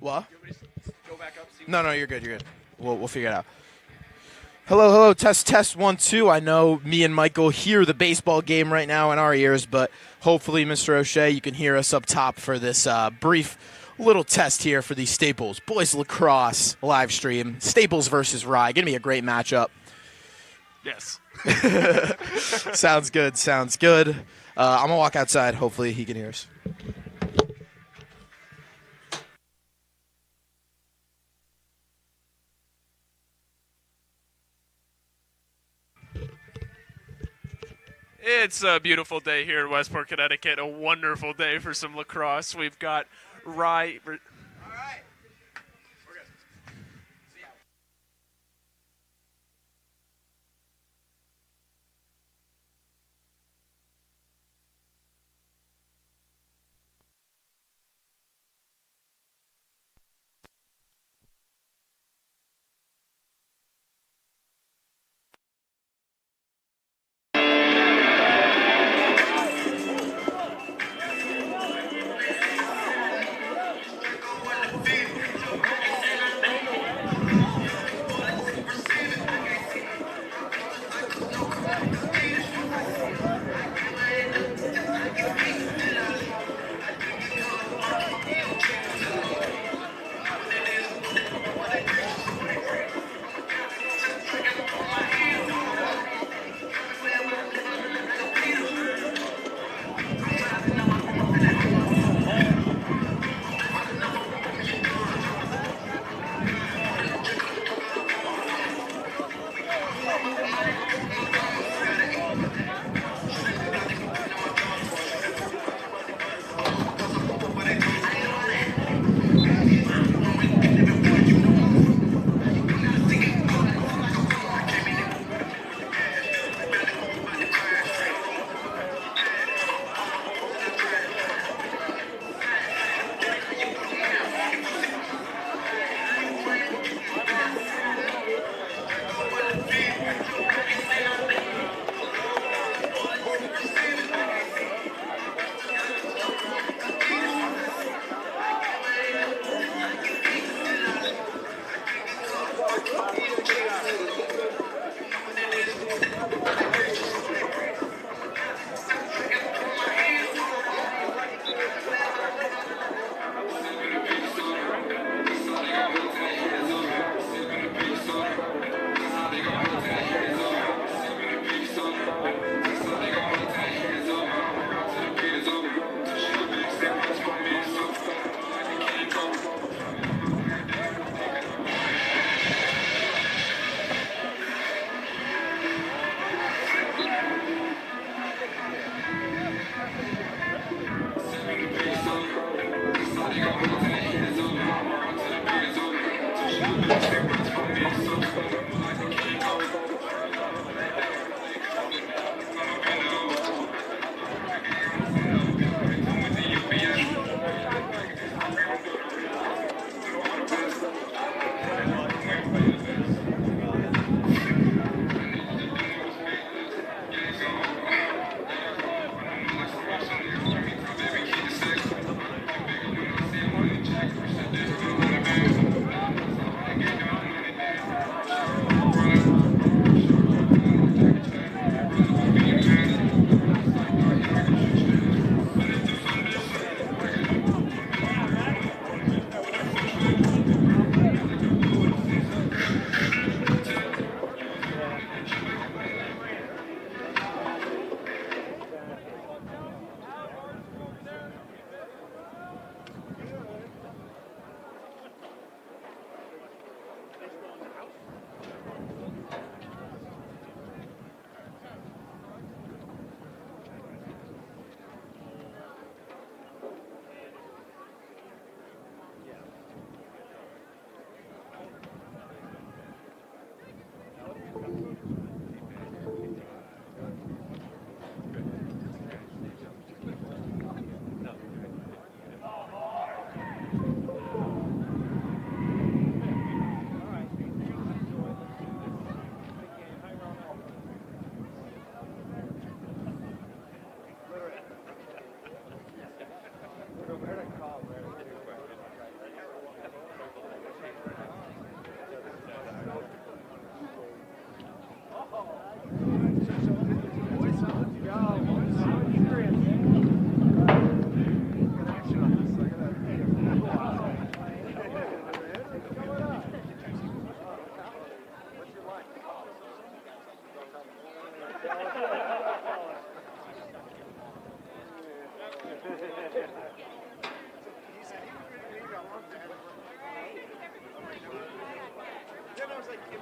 What? Go back up. No, you're good. You're good. We'll figure it out. Hello. Test 1 2. I know me and Michael hear the baseball game right now in our ears, but hopefully, Mr. O'Shea, you can hear us up top for this brief little test here for the Staples Boys Lacrosse live stream. Staples versus Rye. Gonna be a great matchup. Yes. Sounds good. I'm gonna walk outside. Hopefully, he can hear us. It's a beautiful day here in Westport, Connecticut. A wonderful day for some lacrosse. We've got Rye. All right. We're good. See ya.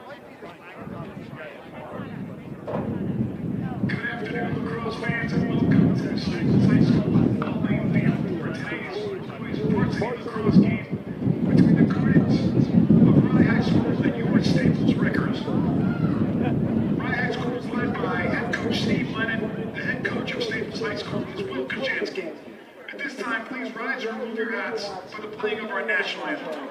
Good afternoon, lacrosse fans, and welcome to Staples High School Football Main Field for today's boys varsity lacrosse game between the Guardians of Rye High School and your Staples Rickers. Rye High School is led by head coach Steve Lennon. The head coach of Staples High School is Will Kaczynski. At this time, please rise or remove your hats for the playing of our national anthem.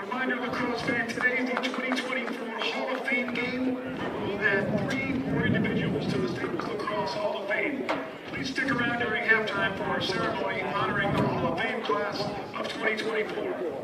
Reminder, lacrosse fan, today is the 2024 Hall of Fame game. We'll add 3 more individuals to the Staples Lacrosse Hall of Fame. Please stick around during halftime for our ceremony honoring the Hall of Fame class of 2024.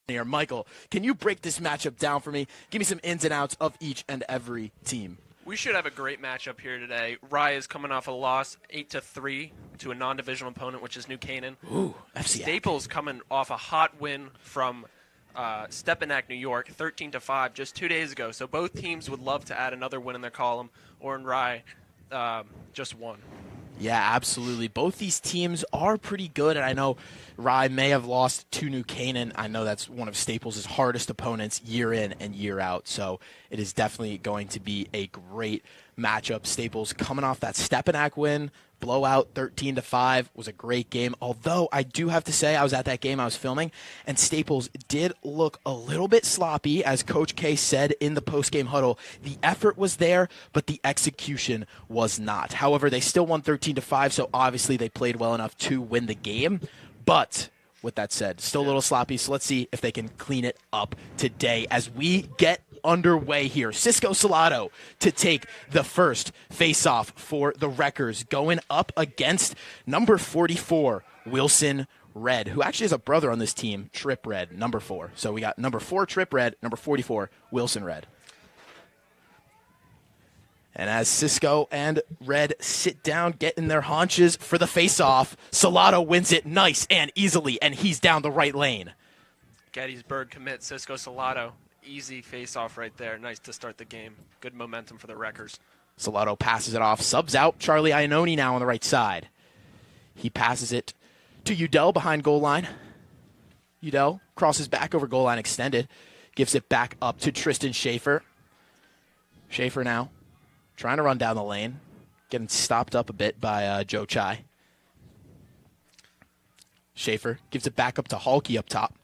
Here, Michael, can you break this matchup down for me? Give me some ins and outs of each and every team. We should have a great matchup here today. Rye is coming off a loss 8-3 to a non-divisional opponent, which is New Canaan. Ooh, FCA. Staples coming off a hot win from Stepinac, New York, 13-5 just 2 days ago. So both teams would love to add another win in their column, or in Rye, just one. Yeah, absolutely. Both these teams are pretty good, and I know Rye may have lost to New Canaan. I know that's one of Staples' hardest opponents year in and year out, so it is definitely going to be a great matchup. Staples coming off that Stepinac win, blowout 13-5, was a great game. Although I do have to say, I was at that game I was filming, and Staples did look a little bit sloppy, as Coach K said in the post-game huddle. The effort was there, but the execution was not. However, they still won 13-5, so obviously they played well enough to win the game. But with that said, still a little sloppy, so let's see if they can clean it up today as we get underway here. Cisco Salado to take the first face-off for the Wreckers, going up against number 44, Wilson Red, who actually has a brother on this team, Trip Red, number 4. So we got number 4, Trip Red, number 44, Wilson Red. And as Cisco and Red sit down, get in their haunches for the face-off, Salado wins it nice and easily, and he's down the right lane. Gettysburg commit, Cisco Salado. Easy face-off right there. Nice to start the game. Good momentum for the Wreckers. Salado passes it off, subs out. Charlie Iannone now on the right side. He passes it to Udell behind goal line. Udell crosses back over goal line extended. Gives it back up to Tristan Schaefer. Schaefer now trying to run down the lane. Getting stopped up a bit by Joe Chai. Schaefer gives it back up to Halke up top.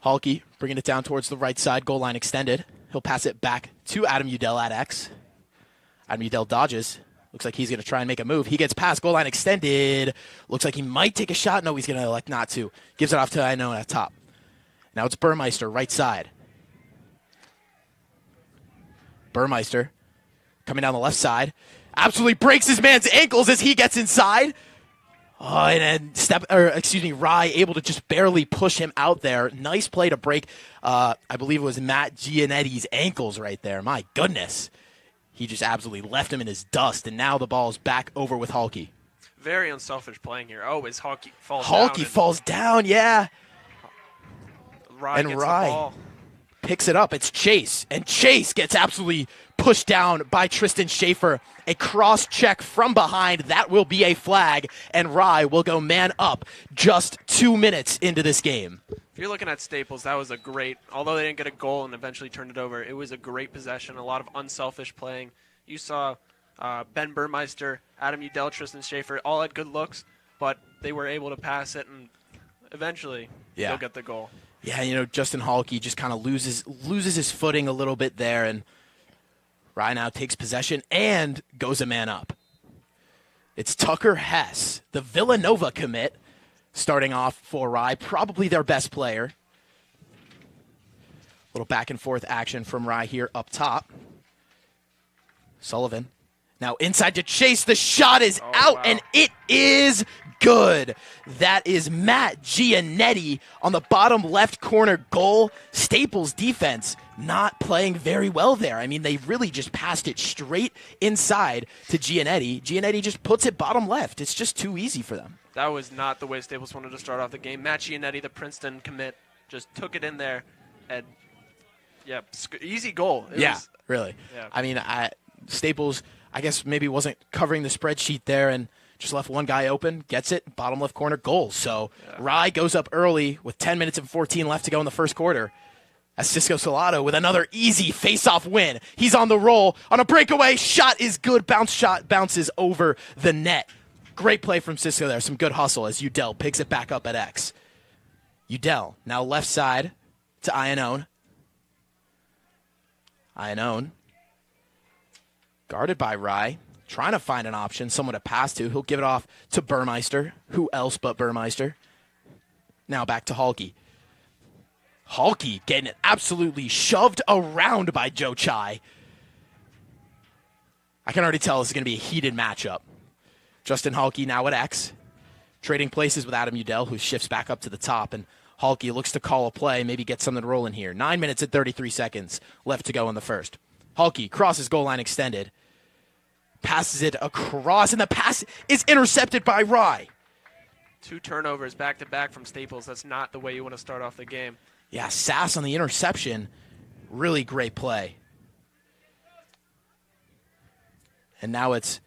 Halke bringing it down towards the right side, goal line extended. He'll pass it back to Adam Udell at X. Adam Udell dodges. Looks like he's going to try and make a move. He gets past goal line extended. Looks like he might take a shot. No, he's going to elect not to. Gives it off to Iannone at top. Now it's Burmeister, right side. Burmeister coming down the left side. Absolutely breaks his man's ankles as he gets inside. Oh, and then Rye able to just barely push him out there. Nice play to break, I believe it was Matt Gianetti's ankles right there. My goodness. He just absolutely left him in his dust, and now the ball is back over with Halke. Very unselfish playing here. Oh, as Halke falls down. Halke falls down, yeah. Rye gets the ball. Picks it up. It's Chase, and Chase gets absolutely pushed down by Tristan Schaefer. A cross check from behind. That will be a flag, and Rye will go man up just 2 minutes into this game. If you're looking at Staples, that was a great, although they didn't get a goal and eventually turned it over, it was a great possession, a lot of unselfish playing. You saw Ben Burmeister, Adam Udell, Tristan Schaefer, all had good looks, but they were able to pass it, and eventually they'll get the goal. Yeah, Justin Halke just kind of loses his footing a little bit there, and Rye now takes possession and goes a man up. It's Tucker Hess, the Villanova commit, starting off for Rye, probably their best player. Little back and forth action from Rye here up top. Sullivan now inside to Chase. The shot is out, and it is good. That is Matt Gianetti on the bottom left corner goal. Staples defense not playing very well there. I mean, they really just passed it straight inside to Gianetti. Gianetti just puts it bottom left. It's just too easy for them. That was not the way Staples wanted to start off the game. Matt Gianetti, the Princeton commit, just took it in there. And, easy goal. Really. Yeah. I mean, Staples, I guess maybe wasn't covering the spreadsheet there and just left one guy open, gets it, bottom left corner, goal. So Rye goes up early with 10 minutes and 14 left to go in the first quarter. As Cisco Salado with another easy face-off win. He's on the roll on a breakaway. Shot is good. Shot bounces over the net. Great play from Cisco there. Some good hustle as Udell picks it back up at X. Udell now left side to Iannone. Iannone guarded by Rye. Trying to find an option, someone to pass to. He'll give it off to Burmeister. Who else but Burmeister? Now back to Halke. Halke getting it absolutely shoved around by Joe Chai. I can already tell this is going to be a heated matchup. Justin Halke now at X. Trading places with Adam Udell, who shifts back up to the top. And Halke looks to call a play, maybe get something rolling here. 9 minutes and 33 seconds left to go in the first. Halke crosses goal line extended. Passes it across, and the pass is intercepted by Rye. 2 turnovers back-to-back from Staples. That's not the way you want to start off the game. Yeah, Sass on the interception. Really great play. And now it's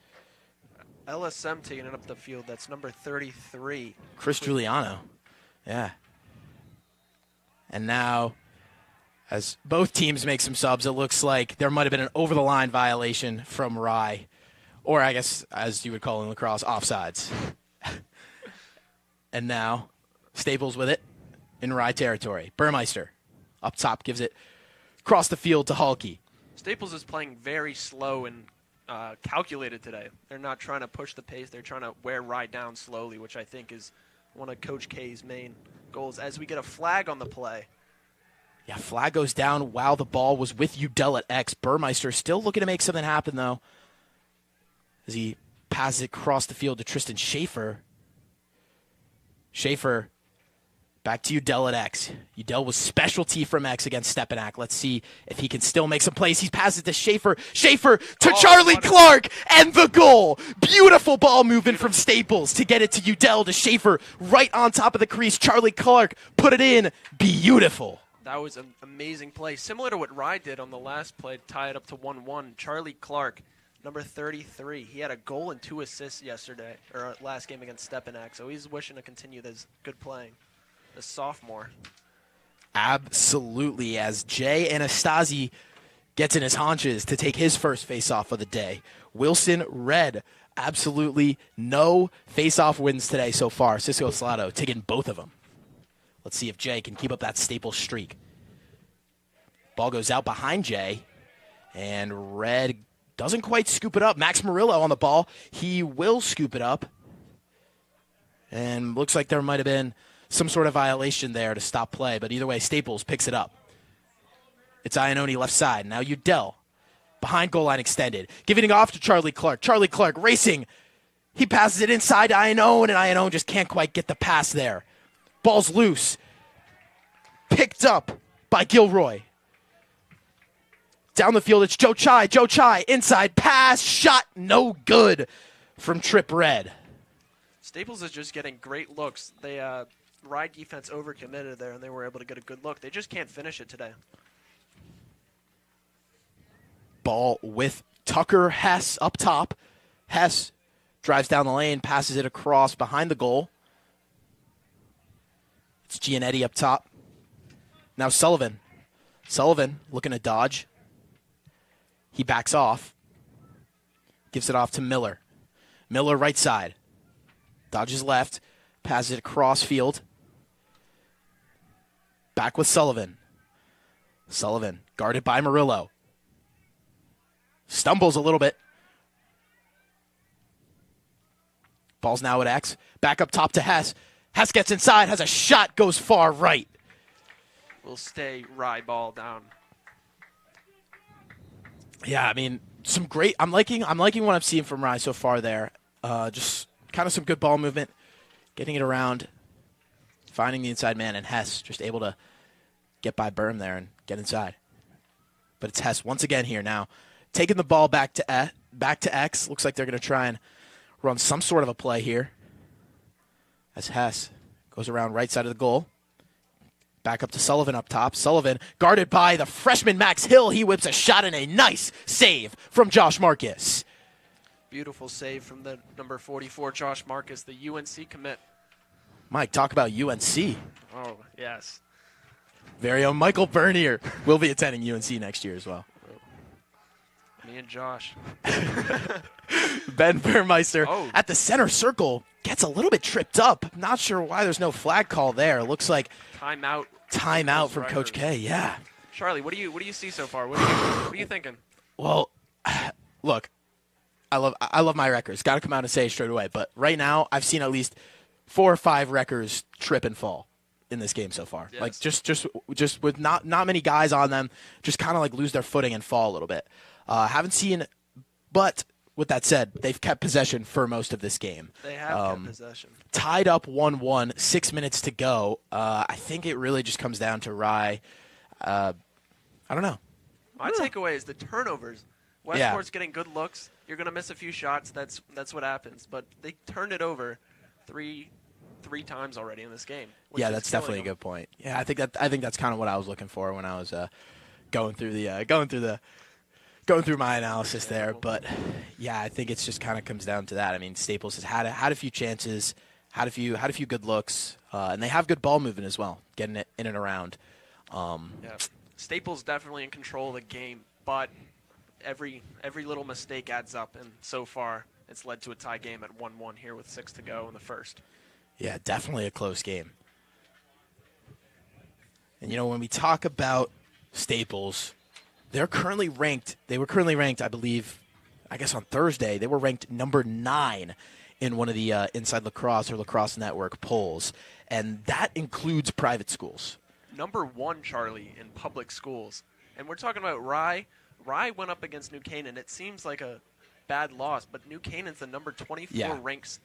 LSM taking it up the field. That's number 33. Chris Giuliano. Yeah. And now, as both teams make some subs, it looks like there might have been an over-the-line violation from Rye. Or I guess, as you would call in lacrosse, offsides. And now, Staples with it in Rye territory. Burmeister up top gives it across the field to Halke. Staples is playing very slow and calculated today. They're not trying to push the pace. They're trying to wear Rye down slowly, which I think is one of Coach K's main goals. As we get a flag on the play. Yeah, flag goes down while the ball was with Udell at X. Burmeister still looking to make something happen, though, as he passes it across the field to Tristan Schaefer. Schaefer Back to Udell at X. Udell was specialty from X against Stepanak. Let's see if he can still make some plays. He passes to Schaefer. Schaefer to Charlie Clark and the goal. Beautiful ball movement from Staples to get it to Udell to Schaefer right on top of the crease. Charlie Clark put it in. Beautiful. That was an amazing play. Similar to what Rye did on the last play, tie it up to 1-1. Charlie Clark, number 33. He had a goal and 2 assists yesterday, or last game against Stepanak, so he's wishing to continue this good playing. The sophomore. Absolutely, as Jay Anastasi gets in his haunches to take his first face-off of the day. Wilson Red, absolutely no face-off wins today so far. Cisco Salato taking both of them. Let's see if Jay can keep up that Staples streak. Ball goes out behind Jay, and Red doesn't quite scoop it up. Max Murillo on the ball. He will scoop it up. And looks like there might have been some sort of violation there to stop play, but either way, Staples picks it up. It's Iannone left side. Now Udell, behind goal line extended, giving it off to Charlie Clark. Charlie Clark racing. He passes it inside to Iannone, and Iannone just can't quite get the pass there. Ball's loose. Picked up by Gilroy. Down the field, it's Joe Chai. Joe Chai, inside pass, shot, no good from Trip Red. Staples is just getting great looks. They Rye defense overcommitted there, and they were able to get a good look. They just can't finish it today. Ball with Tucker Hess up top. Hess drives down the lane, passes it across behind the goal. It's Gianetti up top. Now Sullivan. Sullivan looking to dodge. He backs off. Gives it off to Miller. Miller right side. Dodges left. Passes it across field. Back with Sullivan. Sullivan guarded by Murillo. Stumbles a little bit. Ball's now at X. Back up top to Hess. Hess gets inside, has a shot, goes far right. Will stay Rye ball down. Yeah, I mean, some great. I'm liking what I'm seeing from Rye so far there. Just kind of some good ball movement, getting it around, finding the inside man, and Hess just able to get by Berm there and get inside. But it's Hess once again here now, taking the ball back to X. Looks like they're going to try and run some sort of a play here. As Hess goes around right side of the goal. Back up to Sullivan up top. Sullivan guarded by the freshman Max Hill. He whips a shot and a nice save from Josh Marcus. Beautiful save from the number 44, Josh Marcus, the UNC commit. Mike, talk about UNC. Oh, yes. Very own Michael Bernier will be attending UNC next year as well. Me and Josh. Ben Vermeister at the center circle gets a little bit tripped up. Not sure why there's no flag call there. Looks like timeout from Coach K. Yeah. Charlie, what do you see so far? What are you thinking? Well, look, I love my records. Got to come out and say it straight away. But right now, I've seen at least 4 or 5 records trip and fall in this game so far. Yes. Like just with not many guys on them, just kind of like lose their footing and fall a little bit. Haven't seen, but with that said, they've kept possession for most of this game. They have kept possession. Tied up 1-1, 6 minutes to go. I think it really just comes down to Rye. I don't know. My takeaway is the turnovers. Westport's getting good looks. You're going to miss a few shots. That's what happens. But they turned it over three times already in this game. Yeah, that's definitely a good point. Yeah, I think that's kind of what I was looking for when I was going through my analysis there. But yeah, I think it's just kind of comes down to that. I mean, Staples has had a few chances, had a few good looks, and they have good ball movement as well, getting it in and around. Staples definitely in control of the game, but every little mistake adds up, and so far it's led to a tie game at 1-1 here with 6 to go in the first. Yeah, definitely a close game. And when we talk about Staples, they were currently ranked, I believe, I guess on Thursday, they were ranked number 9 in one of the Inside Lacrosse or Lacrosse Network polls, and that includes private schools. Number 1, Charlie, in public schools. And we're talking about Rye. Rye went up against New Canaan. It seems like a bad loss, but New Canaan's the number 24 ranked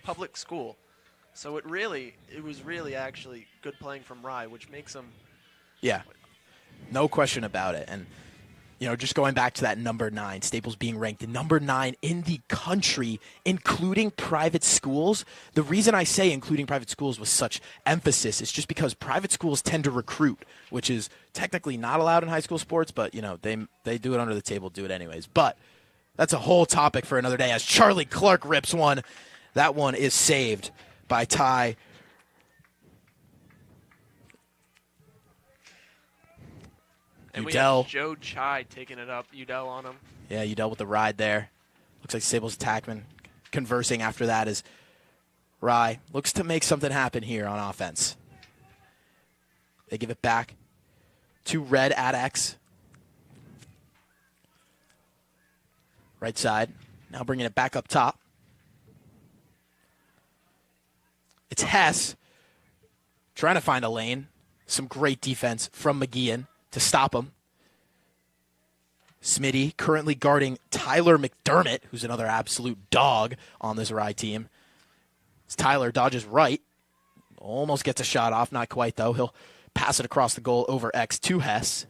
public school. So it was really actually good playing from Rye, which makes them. Yeah, no question about it. And, just going back to that number 9, Staples being ranked number 9 in the country, including private schools. The reason I say including private schools with such emphasis is just because private schools tend to recruit, which is technically not allowed in high school sports, but, they do it under the table, do it anyways. But that's a whole topic for another day as Charlie Clark rips one. That one is saved by Ty. And we Udell. have Joe Chai taking it up. Udell on him. Yeah, Udell with the ride there. Looks like Staples attackman conversing after that as Rye looks to make something happen here on offense. They give it back to Red at X. Right side. Now bringing it back up top. It's H.S. trying to find a lane. Some great defense from McGeehan to stop him. Smitty currently guarding Tyler McDermott, who's another absolute dog on this Rye team. As Tyler dodges right. Almost gets a shot off. Not quite, though. He'll pass it across the goal over X to H.S.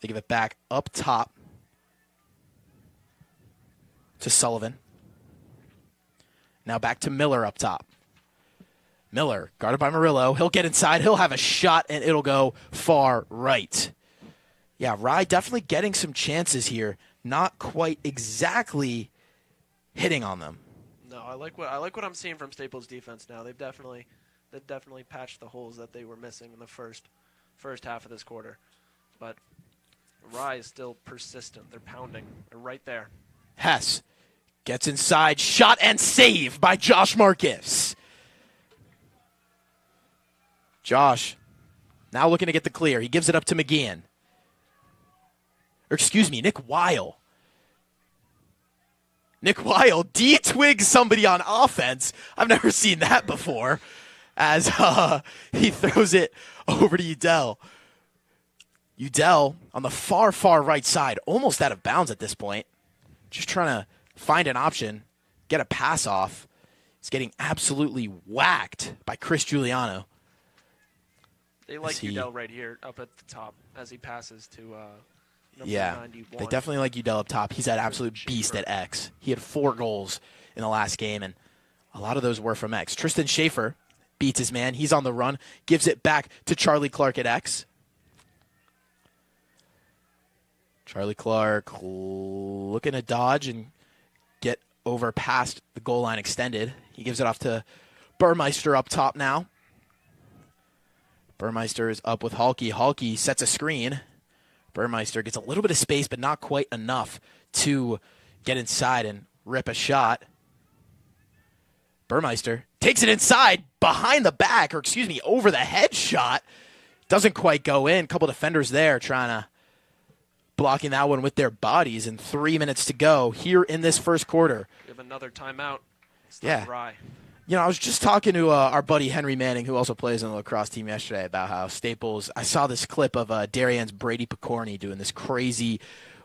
They give it back up top to Sullivan. Now back to Miller up top. Miller, guarded by Murillo. He'll get inside. He'll have a shot, and it'll go far right. Yeah, Rye definitely getting some chances here. Not quite exactly hitting on them. No, I like what I'm seeing from Staples' defense now. They've definitely patched the holes that they were missing in the first half of this quarter. But Rye is still persistent. They're pounding. They're right there. H.S. gets inside. Shot and save by Josh Marcus. Josh now looking to get the clear. He gives it up to McGeehan. Or excuse me, Nick Weil. Nick Weil D-twigs somebody on offense. I've never seen that before. As he throws it over to Udell. Udell on the far, far right side. Almost out of bounds at this point. Just trying to find an option. Get a pass off. He's getting absolutely whacked by Chris Giuliano. They like Udell right here up at the top as he passes to number 91. They definitely like Udell up top. He's that absolute beast at X. He had 4 goals in the last game, and a lot of those were from X. Tristan Schaefer beats his man. He's on the run. Gives it back to Charlie Clark at X. Charlie Clark looking to dodge and get over past the goal line extended. He gives it off to Burmeister up top now. Burmeister is up with Halke. Halke sets a screen. Burmeister gets a little bit of space, but not quite enough to get inside and rip a shot. Burmeister takes it inside behind the back, or excuse me, over the head shot. Doesn't quite go in. Couple defenders there trying to blocking that one with their bodies. And 3 minutes to go here in this first quarter. We have another timeout. Yeah. Rye. I was just talking to our buddy Henry Manning, who also plays on the lacrosse team yesterday, about how Staples, I saw this clip of Darienne's Brady Picorni doing this crazy,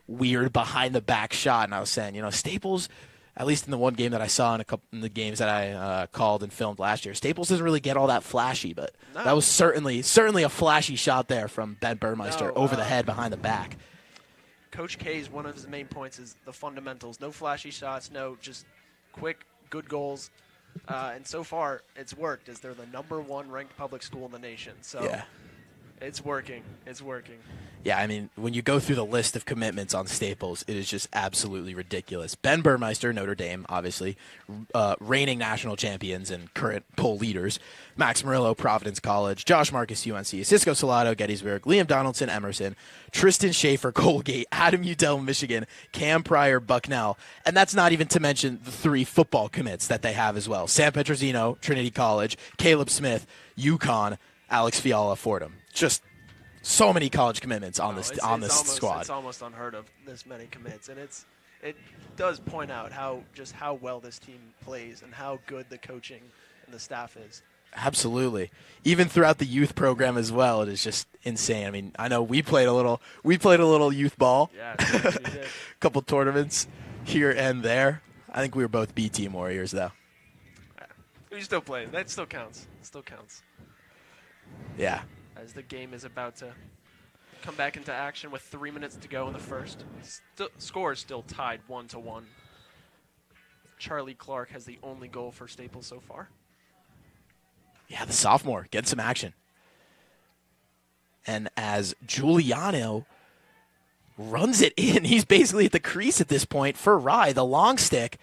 weird behind-the-back shot, and I was saying, Staples, at least in the one game that I saw in the games that I called and filmed last year, Staples doesn't really get all that flashy, but that was certainly a flashy shot there from Ben Burmeister over the head behind the back. Coach K's, one of his main points is the fundamentals. No flashy shots, no just quick, good goals. And so far, it's worked as they're the number 1 ranked public school in the nation. So yeah. It's working. It's working. Yeah, I mean, when you go through the list of commitments on Staples, it is just absolutely ridiculous. Ben Burmeister, Notre Dame, obviously, reigning national champions and current poll leaders. Max Murillo, Providence College. Josh Marcus, UNC. Cisco Salado, Gettysburg. Liam Donaldson, Emerson. Tristan Schaefer, Colgate. Adam Udell, Michigan. Cam Pryor, Bucknell. And that's not even to mention the 3 football commits that they have as well. Sam Petrosino, Trinity College. Caleb Smith, UConn. Alex Fiala, Fordham. Just so many college commitments on this squad. It's almost unheard of, this many commits, and it does point out how well this team plays and how good the coaching and the staff is. Absolutely. Even throughout the youth program as well, it is just insane. I mean, I know we played a little youth ball. Yeah, we did. Couple tournaments here and there. I think we were both B team warriors though. He's still playing. That still counts. Still counts. Yeah. As the game is about to come back into action with 3 minutes to go in the first. Score is still tied 1-1. Charlie Clark has the only goal for Staples so far. Yeah, the sophomore getting some action. And as Giuliano runs it in, he's basically at the crease at this point for Rye, the long stick.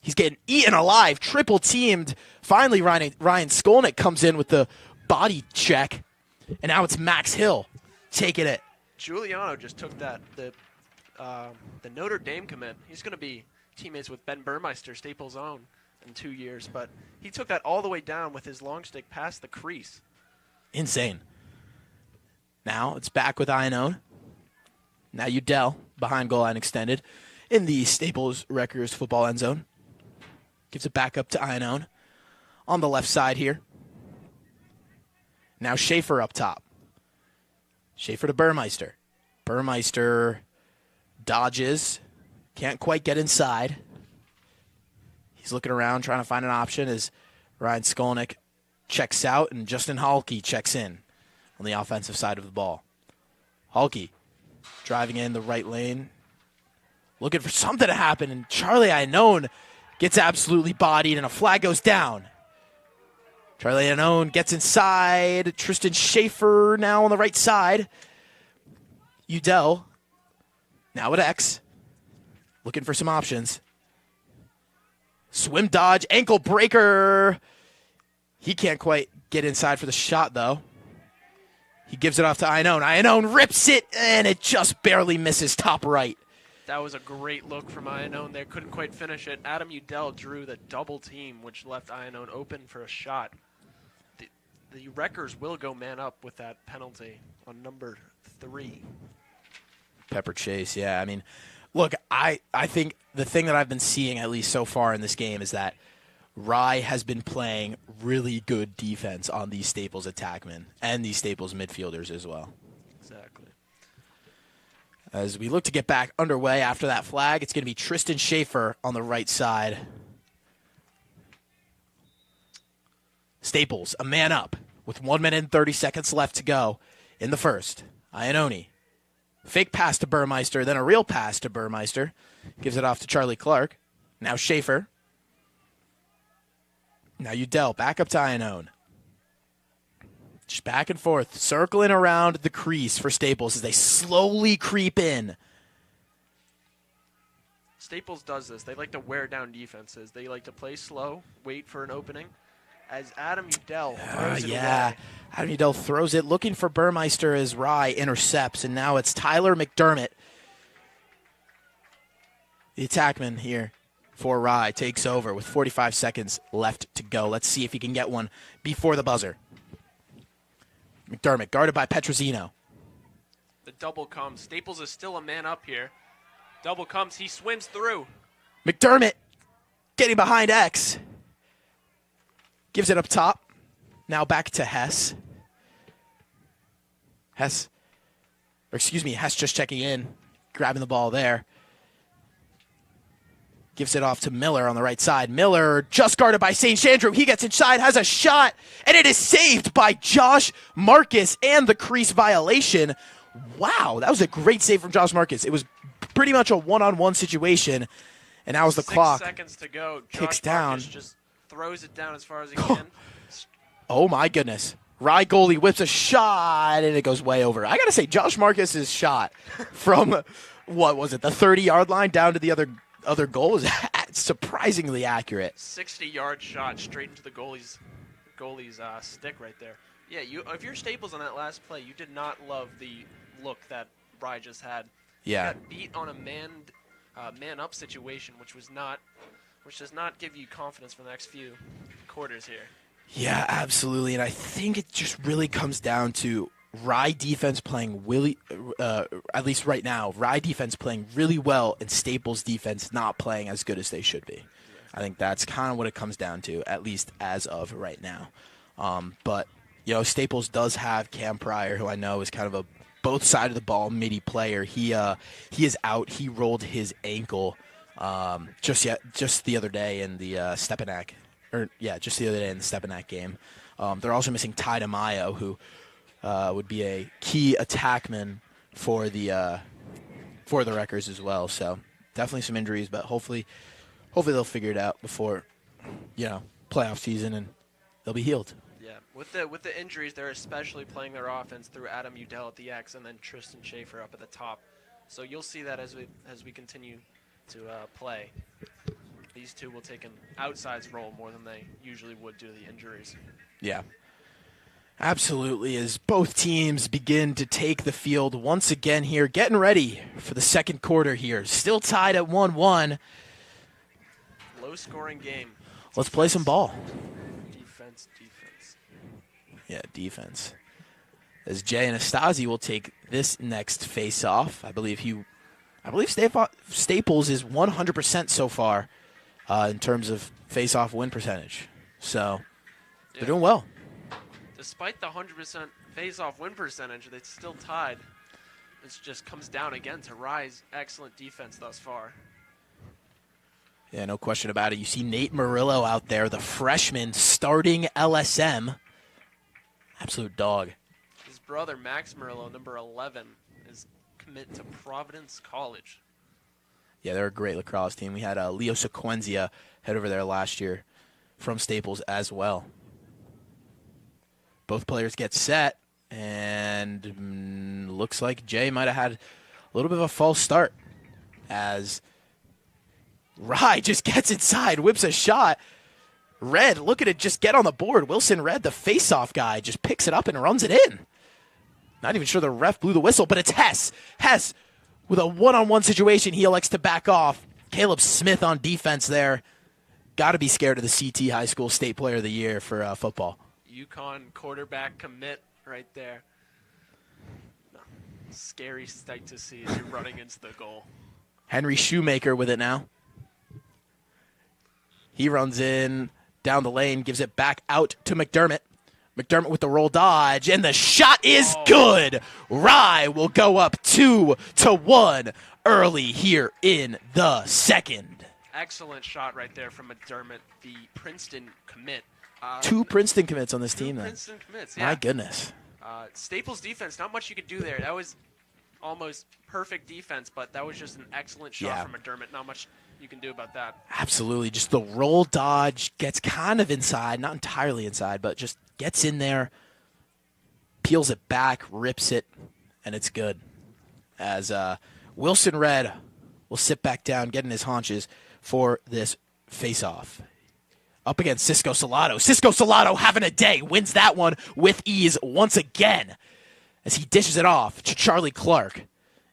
He's getting eaten alive, triple teamed. Finally, Ryan Skolnick comes in with the body check. And now it's Max Hill taking it. Giuliano just took the Notre Dame commit. He's going to be teammates with Ben Burmeister, Staples' own, in 2 years. But he took that all the way down with his long stick past the crease. Insane. Now it's back with Iannone. Now Udell behind goal line extended in the Staples Wreckers football end zone. Gives it back up to Iannone on the left side here. Now Schaefer up top. Schaefer to Burmeister. Burmeister dodges. Can't quite get inside. He's looking around trying to find an option as Ryan Skolnick checks out and Justin Halke checks in on the offensive side of the ball. Halke driving in the right lane. Looking for something to happen, and Charlie Iannone gets absolutely bodied, and a flag goes down. Charlie Iannone gets inside. Tristan Schaefer now on the right side. Udell now at X. Looking for some options. Swim dodge, ankle breaker. He can't quite get inside for the shot, though. He gives it off to Iannone. Iannone rips it, and it just barely misses top right. That was a great look from Iannone there. Couldn't quite finish it. Adam Udell drew the double team, which left Iannone open for a shot. The Wreckers will go man up with that penalty on number 3. Pepper Chase, yeah. I mean, look, I think the thing that I've been seeing, at least so far in this game, is that Rye has been playing really good defense on these Staples attackmen and these Staples midfielders as well. Exactly. As we look to get back underway after that flag, it's going to be Tristan Schaefer on the right side. Staples, a man up with 1 minute and 30 seconds left to go in the first. Iannone. Fake pass to Burmeister, then a real pass to Burmeister. Gives it off to Charlie Clark. Now Schaefer. Now Udell, back up to Iannone. Just back and forth, circling around the crease for Staples as they slowly creep in. Staples does this. They like to wear down defenses. They like to play slow, wait for an opening. As Adam Udell throws it away. Adam Udell throws it, looking for Burmeister as Rye intercepts, and now it's Tyler McDermott. The attackman here for Rye takes over with 45 seconds left to go. Let's see if he can get one before the buzzer. McDermott guarded by Petrosino. The double comes. Staples is still a man up here. Double comes. He swims through. McDermott getting behind X. Gives it up top. Now back to Hess. Hess just checking in. Grabbing the ball there. Gives it off to Miller on the right side. Miller just guarded by St. Chandru. He gets inside, has a shot, and it is saved by Josh Marcus and the crease violation. Wow, that was a great save from Josh Marcus. It was pretty much a one-on-one situation, and now as the clock 6 seconds to go. kicks Josh down. Marcus just throws it down as far as he can. Oh, my goodness. Rye goalie whips a shot, and it goes way over. I got to say, Josh Marcus's shot from, what was it, the 30-yard line down to the other goal is surprisingly accurate. 60-yard shot straight into the goalie's stick right there. Yeah, if you're Staples on that last play, you did not love the look that Rye just had. Yeah. He got beat on a man-up situation, which does not give you confidence for the next few quarters here. Yeah, absolutely. And I think it just really comes down to Rye defense playing really, at least right now, Rye defense playing really well and Staples defense not playing as good as they should be. I think that's kind of what it comes down to, at least as of right now. But, Staples does have Cam Pryor, who I know is kind of a both side of the ball midi player. He is out. He rolled his ankle just the other day in the just the other day in the Stepanak game. They're also missing Ty DeMaio, who would be a key attackman for the Wreckers as well. So definitely some injuries, but hopefully they'll figure it out before playoff season, and they'll be healed. Yeah, with the injuries, they're especially playing their offense through Adam Udell at the X and then Tristan Schaefer up at the top. So you'll see that as we continue to play. These two will take an outsized role more than they usually would due to the injuries. Yeah. Absolutely, as both teams begin to take the field once again here, getting ready for the second quarter here. Still tied at 1-1. Low-scoring game. Let's play some ball. Defense. Yeah, defense. As Jay Anastasi will take this next face-off. I believe Staples is 100% so far in terms of face-off win percentage. So they're doing well. Despite the 100% face-off win percentage, they're still tied. It just comes down again to Rye's excellent defense thus far. Yeah, no question about it. You see Nate Murillo out there, the freshman starting LSM. Absolute dog. His brother, Max Murillo, number 11, is commit to Providence College. Yeah, they're a great lacrosse team. We had Leo Sequenzia head over there last year from Staples as well. Both players get set, and looks like Jay might have had a little bit of a false start as Rye just gets inside, whips a shot. Red, look at it, just get on the board. Wilson Red, the face-off guy, just picks it up and runs it in. Not even sure the ref blew the whistle, but it's Hess. Hess, with a one-on-one situation, he elects to back off. Caleb Smith on defense there. Got to be scared of the CT High School State Player of the Year for football. UConn quarterback commit right there. Scary sight to see as you're running into the goal. Henry Shoemaker with it now. He runs in down the lane, gives it back out to McDermott. McDermott with the roll dodge, and the shot is good. Rye will go up 2-1 early here in the second. Excellent shot right there from McDermott, the Princeton commit. Two Princeton commits on this team, then. Princeton commits, yeah. My goodness. Staples defense, not much you could do there. That was almost perfect defense, but that was just an excellent shot from McDermott. Not much you can do about that. Absolutely. Just the roll dodge gets kind of inside, not entirely inside, but just gets in there, peels it back, rips it, and it's good. As Wilson Red will sit back down, get in his haunches for this face-off. Up against Cisco Salado. Cisco Salado having a day. Wins that one with ease once again as he dishes it off to Charlie Clark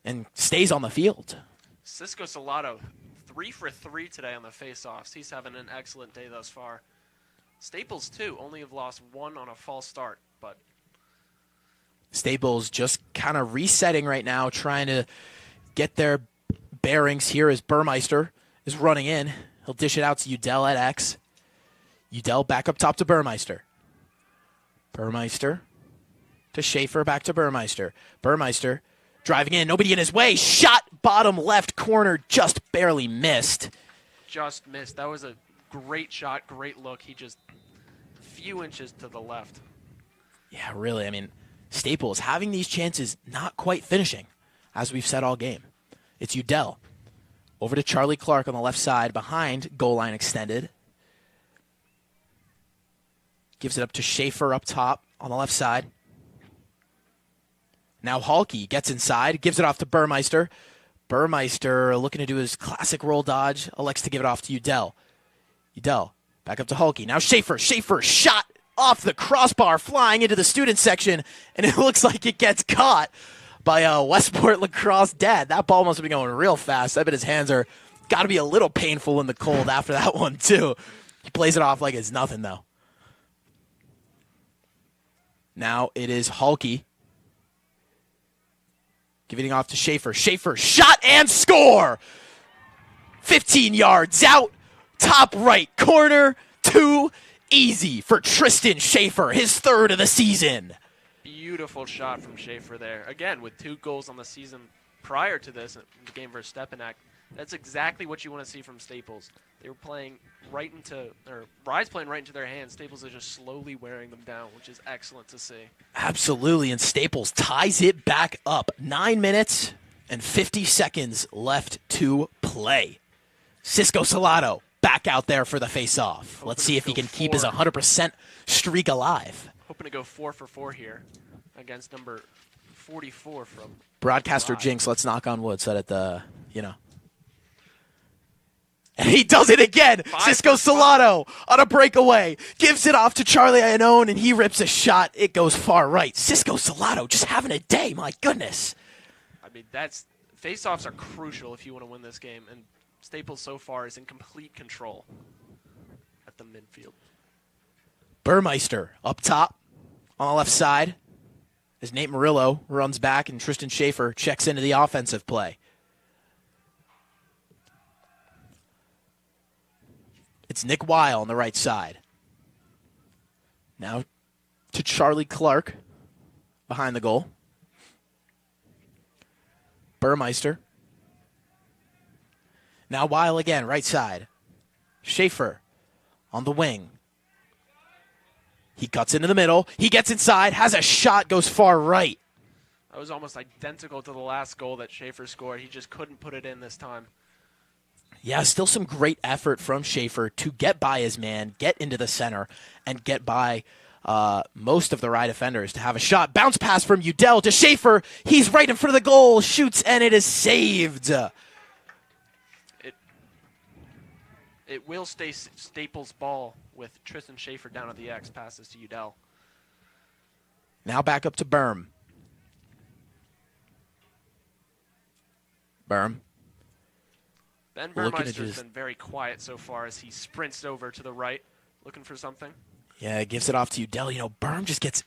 and stays on the field. Cisco Salado, 3 for 3 today on the face-offs. He's having an excellent day thus far. Staples, too, only have lost 1 on a false start. But Staples just kind of resetting right now, trying to get their bearings here as Burmeister is running in. He'll dish it out to Udell at X. Udell back up top to Burmeister. Burmeister to Schaefer, back to Burmeister. Burmeister driving in, nobody in his way. Shot bottom left corner, just barely missed. Just missed. That was a great shot, great look. He just a few inches to the left. Yeah, really. I mean, Staples having these chances, not quite finishing, as we've said all game. It's Udell. Over to Charlie Clark on the left side, behind goal line extended. Gives it up to Schaefer up top on the left side. Now Halke gets inside, gives it off to Burmeister. Burmeister looking to do his classic roll dodge, elects to give it off to Udell. Udell back up to Halke. Now Schaefer. Schaefer shot off the crossbar, flying into the student section, and it looks like it gets caught by a Westport lacrosse dad. That ball must have been going real fast. I bet his hands are got to be a little painful in the cold after that one, too. He plays it off like it's nothing, though. Now it is Halke. Giving it off to Schaefer. Schaefer, shot and score! 15 yards out, top right corner, 2 easy for Tristan Schaefer, his 3rd of the season. Beautiful shot from Schaefer there. Again, with 2 goals on the season prior to this, in the game versus Stepanak. That's exactly what you want to see from Staples. They were playing right into, or Rye's playing right into their hands. Staples is just slowly wearing them down, which is excellent to see. Absolutely, and Staples ties it back up. 9 minutes and 50 seconds left to play. Cisco Salato back out there for the face-off. Let's see if he can keep his 100% streak alive. Hoping to go 4 for 4 here against number 44 from Broadcaster Rye. Jinx, let's knock on wood so that And he does it again. Cisco Salato on a breakaway. Gives it off to Charlie Iannone, and he rips a shot. It goes far right. Cisco Salato just having a day. My goodness. I mean, face-offs are crucial if you want to win this game, and Staples so far is in complete control at the midfield. Burmeister up top on the left side as Nate Murillo runs back and Tristan Schaefer checks into the offensive play. It's Nick Weil on the right side. Now to Charlie Clark behind the goal. Burmeister. Now Weil again, right side. Schaefer on the wing. He cuts into the middle. He gets inside, has a shot, goes far right. That was almost identical to the last goal that Schaefer scored. He just couldn't put it in this time. Yeah, still some great effort from Schaefer to get by his man, get into the center, and get by most of the Rye defenders to have a shot. Bounce pass from Udell to Schaefer. He's right in front of the goal, shoots, and it is saved. It will stay Staples' ball with Tristan Schaefer down at the X, passes to Udell. Now back up to Berm. Ben Burmeister's been very quiet so far as he sprints over to the right, looking for something. Yeah, gives it off to Udell. Berm just gets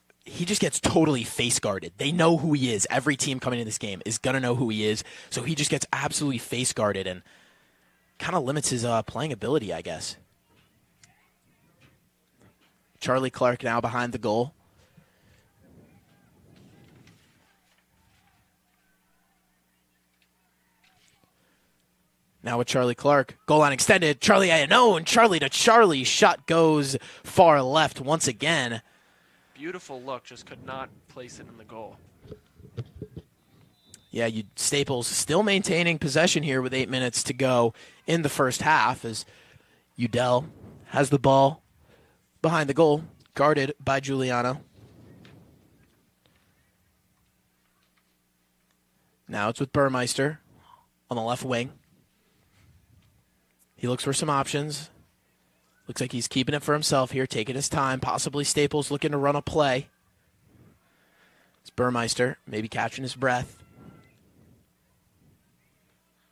totally face guarded. They know who he is. Every team coming in this game is gonna know who he is. So he just gets absolutely face guarded and kind of limits his playing ability, I guess. Charlie Clark now behind the goal. Now with Charlie Clark, goal line extended. Charlie Iannone, Charlie to Charlie. Shot goes far left once again. Beautiful look, just could not place it in the goal. Yeah, Staples still maintaining possession here with 8 minutes to go in the first half as Udell has the ball behind the goal, guarded by Giuliano. Now it's with Burmeister on the left wing. He looks for some options. Looks like he's keeping it for himself here, taking his time. Possibly Staples looking to run a play. It's Burmeister, maybe catching his breath.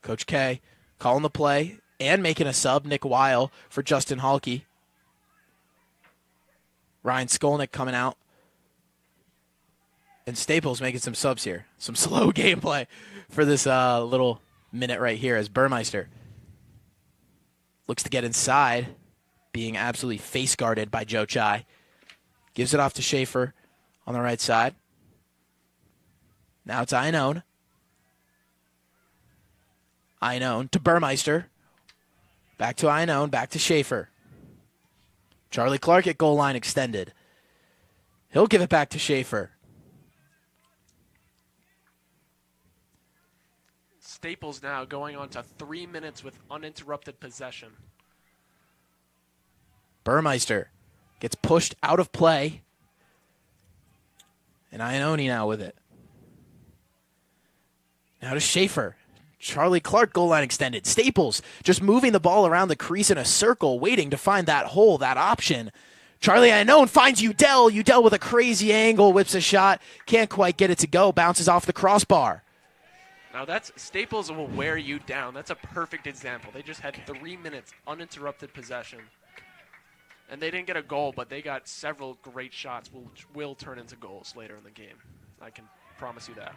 Coach K calling the play and making a sub, Nick Weil for Justin Halke. Ryan Skolnick coming out. And Staples making some subs here. Some slow gameplay for this little minute right here as Burmeister looks to get inside, being absolutely face guarded by Joe Chai. Gives it off to Schaefer on the right side. Now it's Iannone. Iannone to Burmeister. Back to Iannone, back to Schaefer. Charlie Clark at goal line extended. He'll give it back to Schaefer. Staples now going on to 3 minutes with uninterrupted possession. Burmeister gets pushed out of play. And Iannone now with it. Now to Schaefer. Charlie Clark goal line extended. Staples just moving the ball around the crease in a circle, waiting to find that hole, that option. Charlie Iannone finds Udell. Udell with a crazy angle, whips a shot. Can't quite get it to go. Bounces off the crossbar. Now that's Staples will wear you down. That's a perfect example. They just had 3 minutes uninterrupted possession. And they didn't get a goal, but they got several great shots which will turn into goals later in the game. I can promise you that.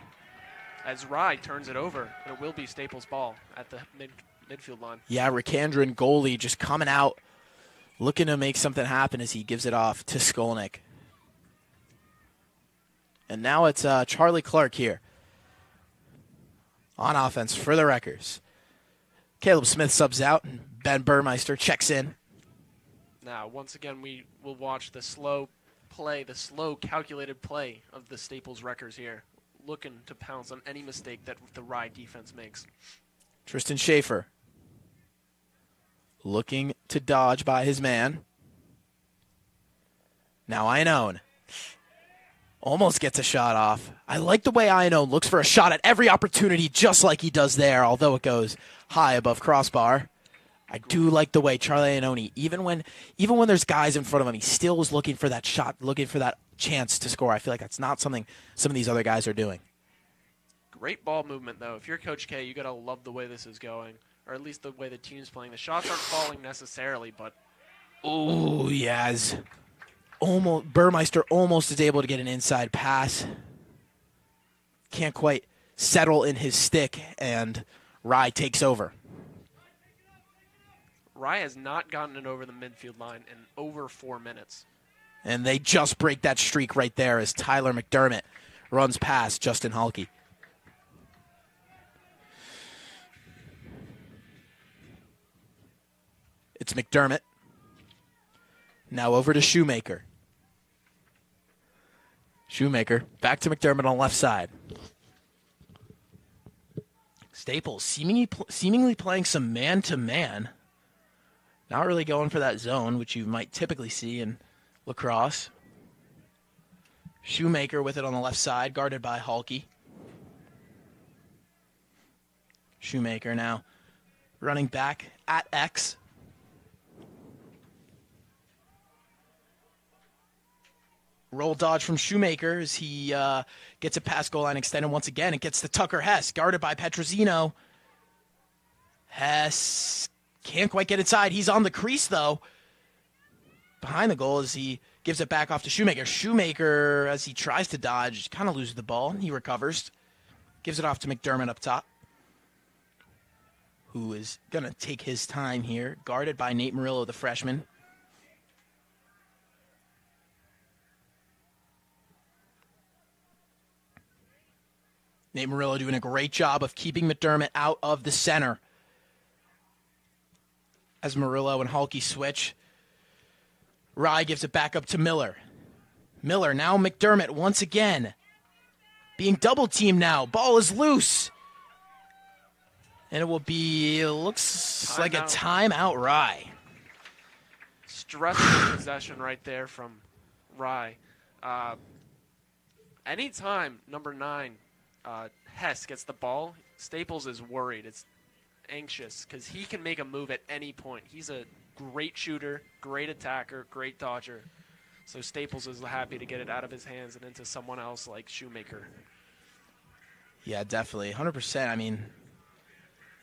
As Rye turns it over, and it will be Staples' ball at the midfield line. Yeah, Ricandron goalie just coming out, looking to make something happen as he gives it off to Skolnick. And now it's Charlie Clark here on offense for the Wreckers. Caleb Smith subs out, and Ben Burmeister checks in. Now, once again, we will watch the slow play, the slow calculated play of the Staples Wreckers here, looking to pounce on any mistake that the Rye defense makes. Tristan Schaefer looking to dodge by his man. Now Iannone almost gets a shot off. I like the way Iannone looks for a shot at every opportunity, just like he does there, although it goes high above crossbar. I do like the way Charlie Iannone, even when there's guys in front of him, he still is looking for that shot, looking for that chance to score. I feel like that's not something some of these other guys are doing. Great ball movement, though. If you're Coach K, you got to love the way this is going, or at least the way the team's playing. The shots aren't falling necessarily, but... Oh, yes. Burmeister almost is able to get an inside pass. Can't quite settle in his stick, and Rye takes over. Rye has not gotten it over the midfield line in over 4 minutes. And they just break that streak right there as Tyler McDermott runs past Justin Halke. It's McDermott. Now over to Shoemaker. Shoemaker back to McDermott on the left side. Staples seemingly playing some man-to-man. Not really going for that zone, which you might typically see in lacrosse. Shoemaker with it on the left side, guarded by Halke. Shoemaker now running back at X. Roll dodge from Shoemaker as he gets a pass goal line extended once again. It gets to Tucker Hess, guarded by Petrosino. Hess can't quite get inside. He's on the crease, though. Behind the goal as he gives it back off to Shoemaker. Shoemaker, as he tries to dodge, kind of loses the ball. He recovers. Gives it off to McDermott up top, who is going to take his time here, guarded by Nate Murillo, the freshman. Nate Murillo doing a great job of keeping McDermott out of the center. As Murillo and Halke switch, Rye gives it back up to Miller. Miller, now McDermott once again. Being double-teamed now. Ball is loose. And it will be, it looks like a timeout Rye. Stressful possession right there from Rye. Anytime number 9, Hess gets the ball, Staples is worried. It's anxious because he can make a move at any point. He's a great shooter, great attacker, great dodger. So Staples is happy to get it out of his hands and into someone else like Shoemaker. Yeah, definitely. 100%. I mean,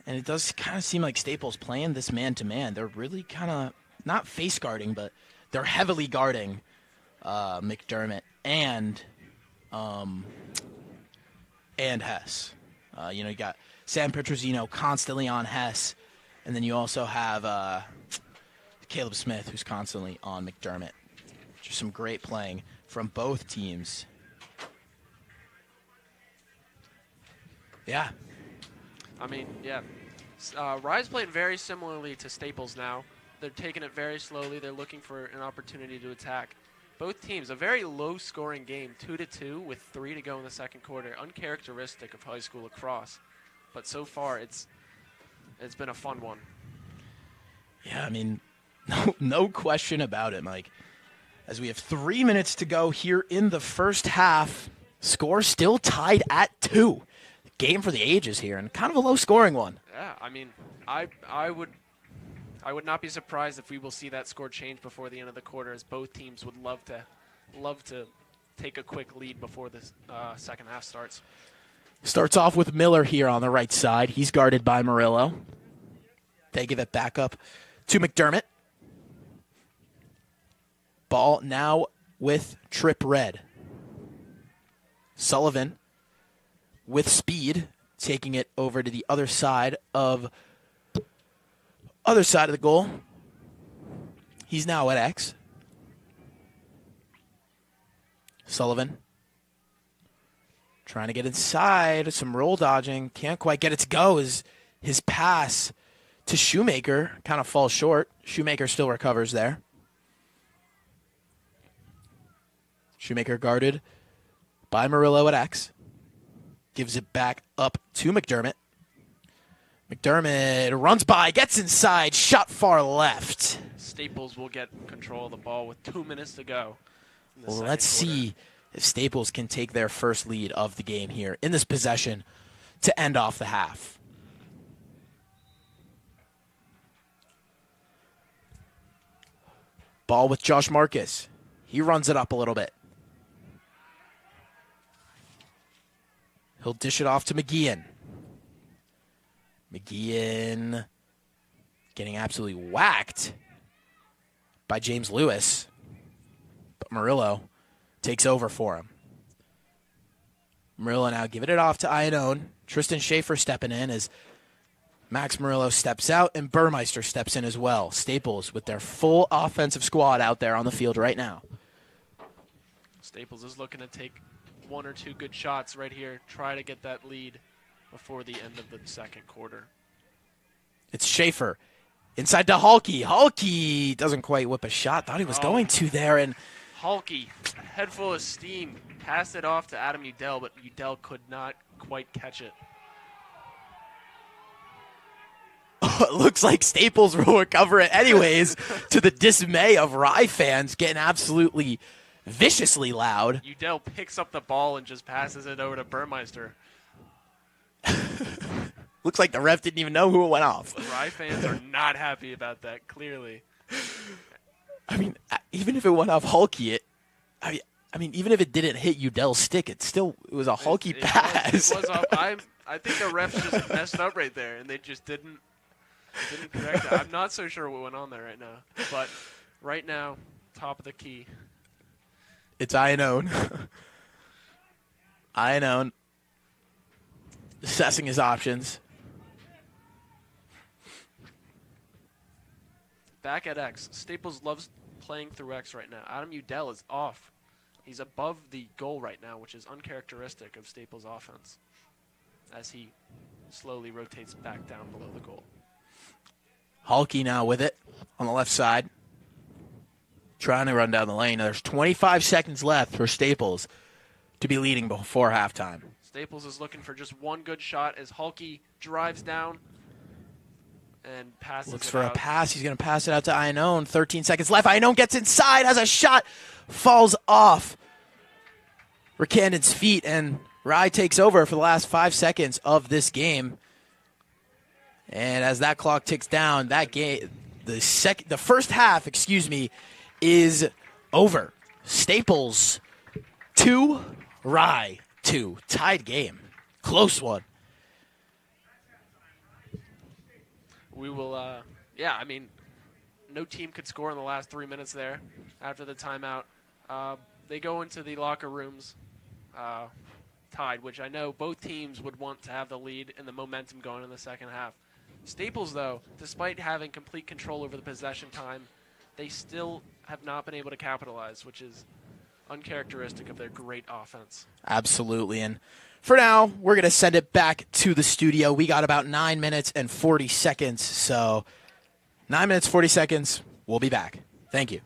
and it does kind of seem like Staples playing this man-to-man. They're really kind of, not face guarding, but they're heavily guarding McDermott and Hess. You got Sam Petrosino constantly on Hess, and then you also have Caleb Smith, who's constantly on McDermott. Just some great playing from both teams. Yeah. I mean, yeah. Rye's playing very similarly to Staples now. They're taking it very slowly. They're looking for an opportunity to attack. Both teams, a very low-scoring game, 2-2 with 3 to go in the second quarter. Uncharacteristic of high school lacrosse. But so far, it's been a fun one. Yeah, I mean, no question about it, Mike. As we have 3 minutes to go here in the first half, score still tied at 2. Game for the ages here, and kind of a low-scoring one. Yeah, I mean, I would not be surprised if we will see that score change before the end of the quarter, as both teams would love to take a quick lead before the second half starts. Starts off with Miller here on the right side. He's guarded by Murillo. They give it back up to McDermott. Ball now with Trip Red. Sullivan with speed, taking it over to the other side of the goal. He's now at X. Sullivan trying to get inside. Some roll dodging. Can't quite get it to go as his pass to Shoemaker. Kind of falls short. Shoemaker still recovers there. Shoemaker guarded by Murillo at X. Gives it back up to McDermott. McDermott runs by, gets inside, shot far left. Staples will get control of the ball with 2 minutes to go. Well, let's see if Staples can take their first lead of the game here in this possession to end off the half. Ball with Josh Marcus. He runs it up a little bit. He'll dish it off to McGeehan. McGeehan getting absolutely whacked by James Lewis. But Murillo takes over for him. Murillo now giving it off to Iannone. Tristan Schaefer stepping in as Max Murillo steps out and Burmeister steps in as well. Staples with their full offensive squad out there on the field right now. Staples is looking to take 1 or 2 good shots right here, try to get that lead before the end of the second quarter. It's Schaefer inside to Halke. Halke doesn't quite whip a shot. Thought he was going to there. And Halke, head full of steam, passed it off to Adam Udell, but Udell could not quite catch it. it looks like Staples will recover it anyways, to the dismay of Rye fans getting absolutely viciously loud. Udell picks up the ball and just passes it over to Burmeister. Looks like the ref didn't even know who it went off. Rye fans are not happy about that, clearly. I mean, even if it went off Halke, I mean, even if it didn't hit Udell's stick, it was a Halke pass. It was off. I think the refs just messed up right there, and they just didn't correct it. I'm not so sure what went on there right now. But right now, top of the key. It's Iannone. Iannone assessing his options. Back at X. Staples loves playing through X right now. Adam Udell is off. He's above the goal right now, which is uncharacteristic of Staples' offense, as he slowly rotates back down below the goal. Halke now with it on the left side. Trying to run down the lane. There's 25 seconds left for Staples to be leading before halftime. Staples is looking for just one good shot as Halke drives down and passes Looks it for out. a pass. He's going to pass it out to Iannone. 13 seconds left. Iannone gets inside, has a shot, falls off Ricandon's feet, and Rye takes over for the last 5 seconds of this game. And as that clock ticks down, that game, the first half, is over. Staples 2, Rye 2. Tied game. Close one. We will, no team could score in the last 3 minutes there after the timeout. They go into the locker rooms tied, which I know both teams would want to have the lead and the momentum going in the second half. Staples, though, despite having complete control over the possession time, they still have not been able to capitalize, which is uncharacteristic of their great offense. Absolutely. And for now, we're going to send it back to the studio. We got about 9 minutes and 40 seconds. So 9 minutes, 40 seconds. We'll be back. Thank you.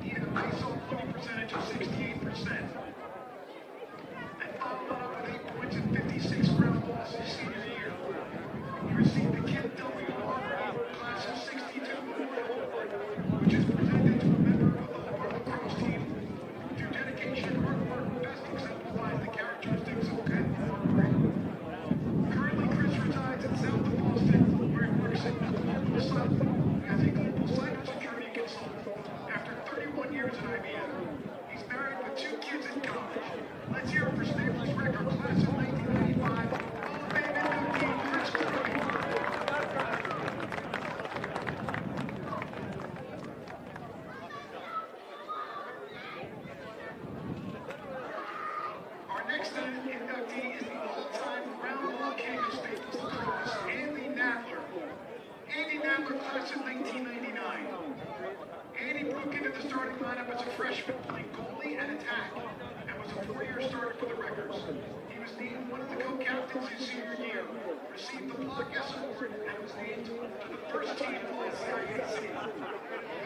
He had an ISO footing percentage of 68%. And followed up with 8 points and 56 ground balls his senior year. He received the Kip W. Award, class of 62, which is presented to a member of the Hobart lacrosse team through dedication, hard work, and best exemplifies the characteristics of good farm grade. Currently, Chris resides in south of Boston, where he works at Global South as a global cybersecurity consultant. After 31 years at IBM, he's married with 2 kids in college. Let's hear it for Staples record class of 1995. Hall of Fame inductee Chris Corey. Our next inductee is the all-time ground ball king of Staples lacrosse, Andy Nadler. Andy Nadler, class of 1999. Andy broke into the starting lineup as a freshman, playing goalie and attack, and was a 4-year starter for the Wreckers. He was named one of the co-captains his senior year, received the Block S Award, and was named to the first team of the CIAC.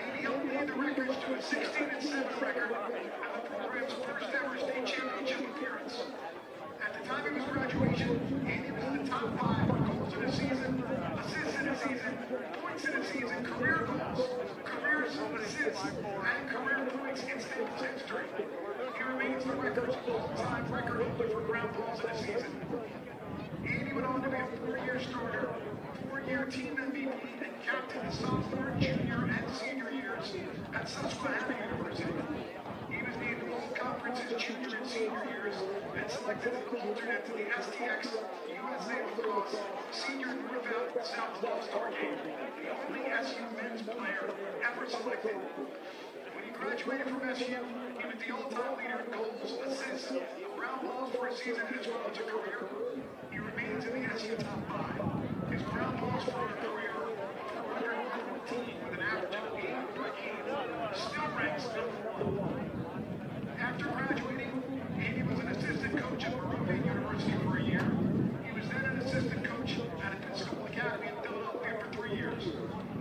Andy helped lead the Wreckers to a 16-7 record and the program's first ever state championship appearance. At the time of his graduation, Andy was in the top 5 for goals in a season, assists in a season, points in a season, career goals, career assists, and career points in Staples history. He remains the Wreckers' all-time record holder for ground balls in a season. Andy went on to be a 4-year starter, 4-year team MVP, and captain his sophomore, junior, and senior years at Susquehanna University. He was named All-Conference his junior and senior years and selected as an alternate to the STX USA Lacrosse Senior North-South All-Star Game, the only SU men's player ever selected. When he graduated from SU, he was the all-time leader in goals, assists, ground balls for a season as well as a career. He remains in the SU top 5. His ground balls for a career of 414 with an average of 8 per game still ranks number 1. After graduating, Andy was an assistant coach at Monrovia University for a year. He was then an assistant coach at Episcopal Academy in Philadelphia for 3 years.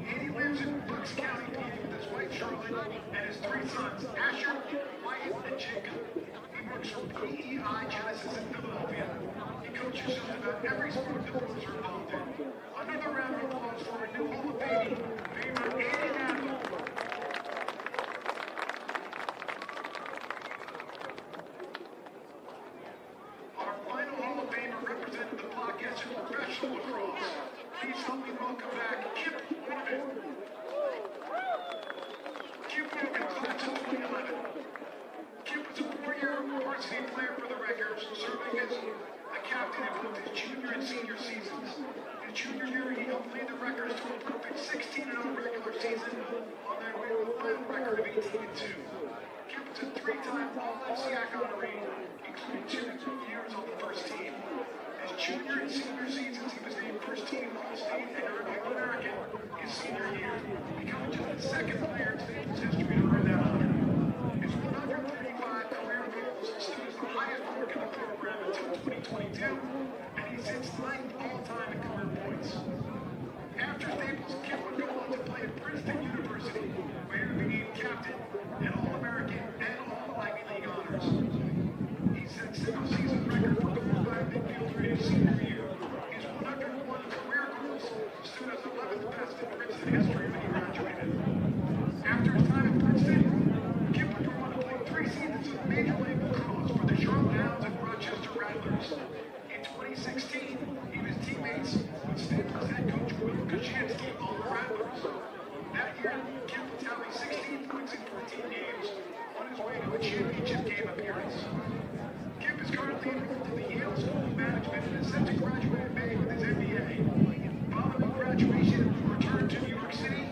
Andy lives in Bucks County, PA with his wife Charlotte and his 3 sons, Asher, Wyatt, and Jacob. He works for PEI Genesis in Philadelphia. He coaches just about every sport the boys are involved in. Another round of applause for a new Hall of Fame, favorite Andy Nadler. Our final Hall of Famer representing the Block S in professional lacrosse. Please help me welcome back Kip Morgan. Kip Morgan, class of 2011. Kip was a 4-year varsity player for the Wreckers, serving as a captain in both his junior and senior seasons. His junior year, he helped lead the Wreckers to a perfect 16-0 regular season on their way to a final record of 18-2. Kip was a 3-time All-MCAC honoree, including 2 years on the first team. His junior and senior seasons, he was named first team All-State and earned All-American his senior year, becoming just the second player in Staples history to earn that honor. His 135 career goals stood as the highest mark in the program until 2022, and he sits 9th all-time in career points. After Staples, Kip would go on to play at Princeton University, where he became captain and All-American and All-Ivy League honors. He set single-season record for goals by a midfielder in his senior year. His 101 career goals stood as 11th best in Princeton history when he graduated. After his time at Princeton, Kip would go on to play 3 seasons of Major League Lacrosse for the Charlotte Hounds and Rochester Rattlers. In 2016, he was teammates with Staples head coach Will Kaczynski on the Rattlers. That year, Kip would tally 16 points in 14 games on his way to a championship game appearance. Kip is currently enrolled in the Yale School of Management and is set to graduate in May with his MBA. Following graduation, he will return to New York City,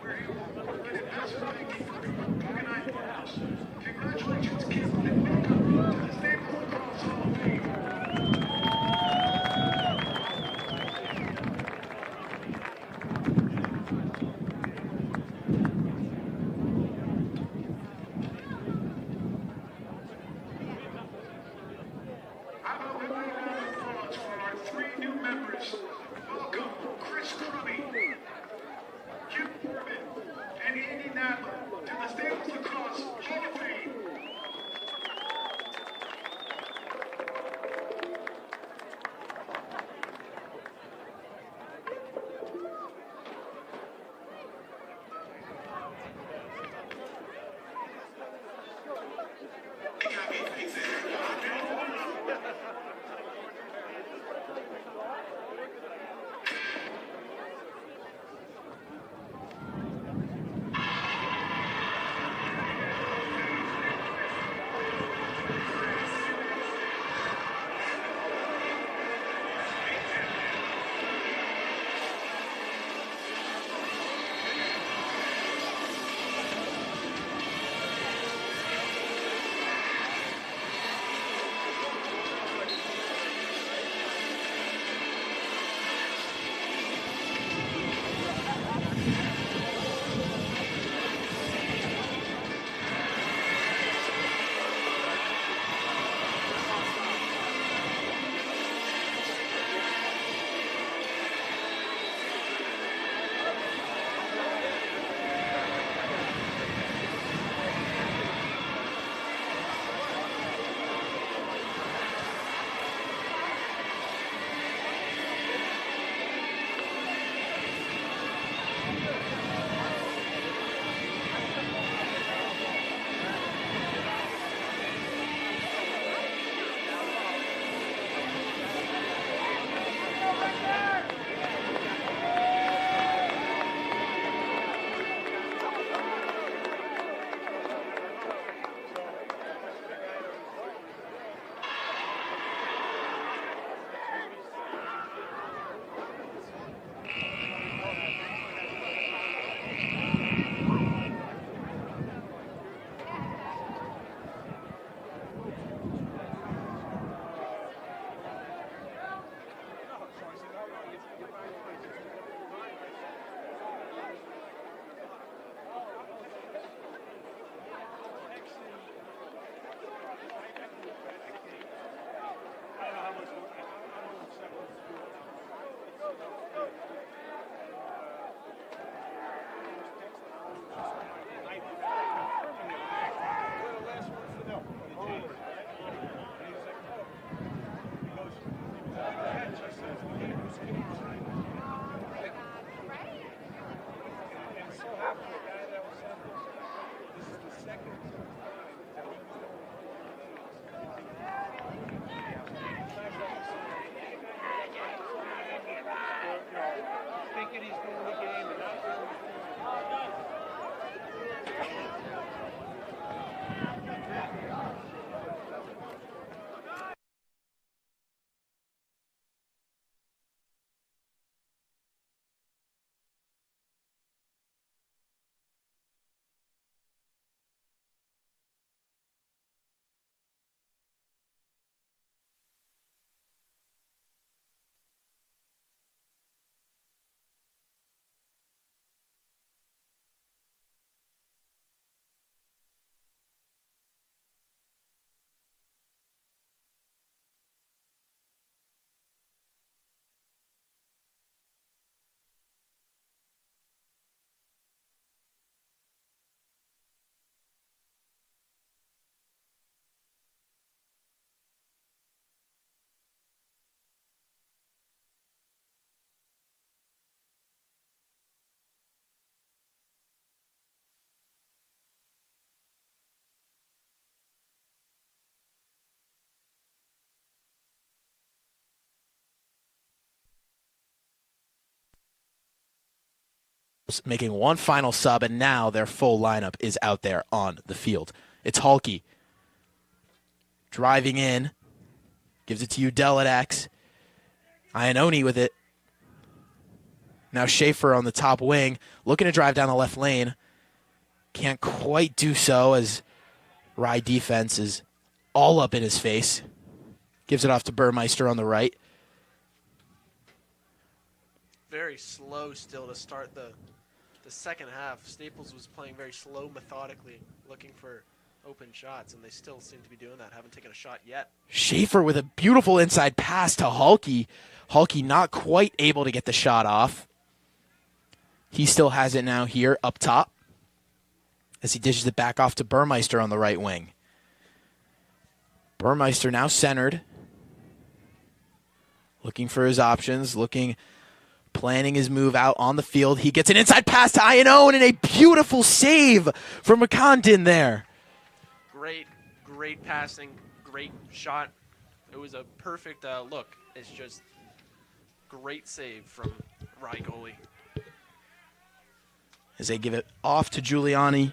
where he will work in investment banking for Guggenheim Partners. Congratulations, Kip, and welcome to the Staples Lacrosse Hall of Fame. How about Making one final sub, and now their full lineup is out there on the field. It's Halke driving in, gives it to Udell. Iannone with it. Now Schaefer on the top wing, looking to drive down the left lane. Can't quite do so as Rye defense is all up in his face. Gives it off to Burmeister on the right. Very slow still to start the second half. Staples was playing very slow, methodically, looking for open shots, and they still seem to be doing that. Haven't taken a shot yet. Schaefer with a beautiful inside pass to Halke. Halke not quite able to get the shot off. He still has it now here up top as he dishes it back off to Burmeister on the right wing. Burmeister now centered. Looking for his options, planning his move out on the field. He gets an inside pass to Iannone and a beautiful save from McCondon there. Great passing, great shot. It was a perfect look. It's just great save from Rye goalie. As they give it off to Giuliano,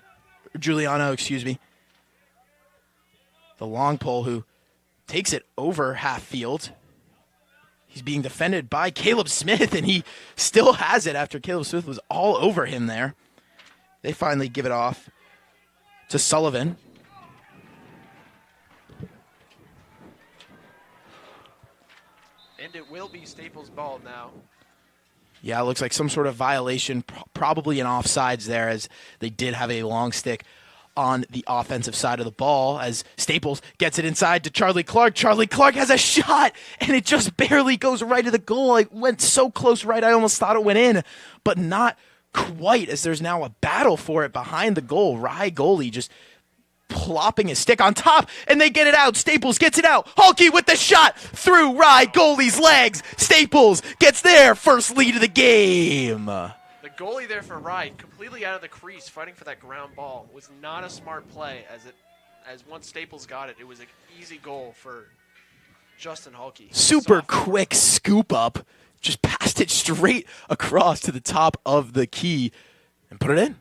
The long pole who takes it over half field. He's being defended by Caleb Smith, and he still has it after Caleb Smith was all over him there. They finally give it off to Sullivan. And it will be Staples' ball now. Yeah, it looks like some sort of violation, probably an offsides there, as they did have a long stick on the offensive side of the ball as Staples gets it inside to Charlie Clark. Charlie Clark has a shot, and it just barely goes right to the goal. It went so close right, I almost thought it went in, but not quite, as there's now a battle for it behind the goal. Rye goalie just plopping his stick on top, and they get it out. Staples gets it out. Halke with the shot through Rye goalie's legs. Staples gets their first lead of the game. The goalie there for Rye, completely out of the crease, fighting for that ground ball, was not a smart play. As once Staples got it, it was an easy goal for Justin Hulkey. Super Sophomore. quick scoop up. Just passed it straight across to the top of the key and put it in.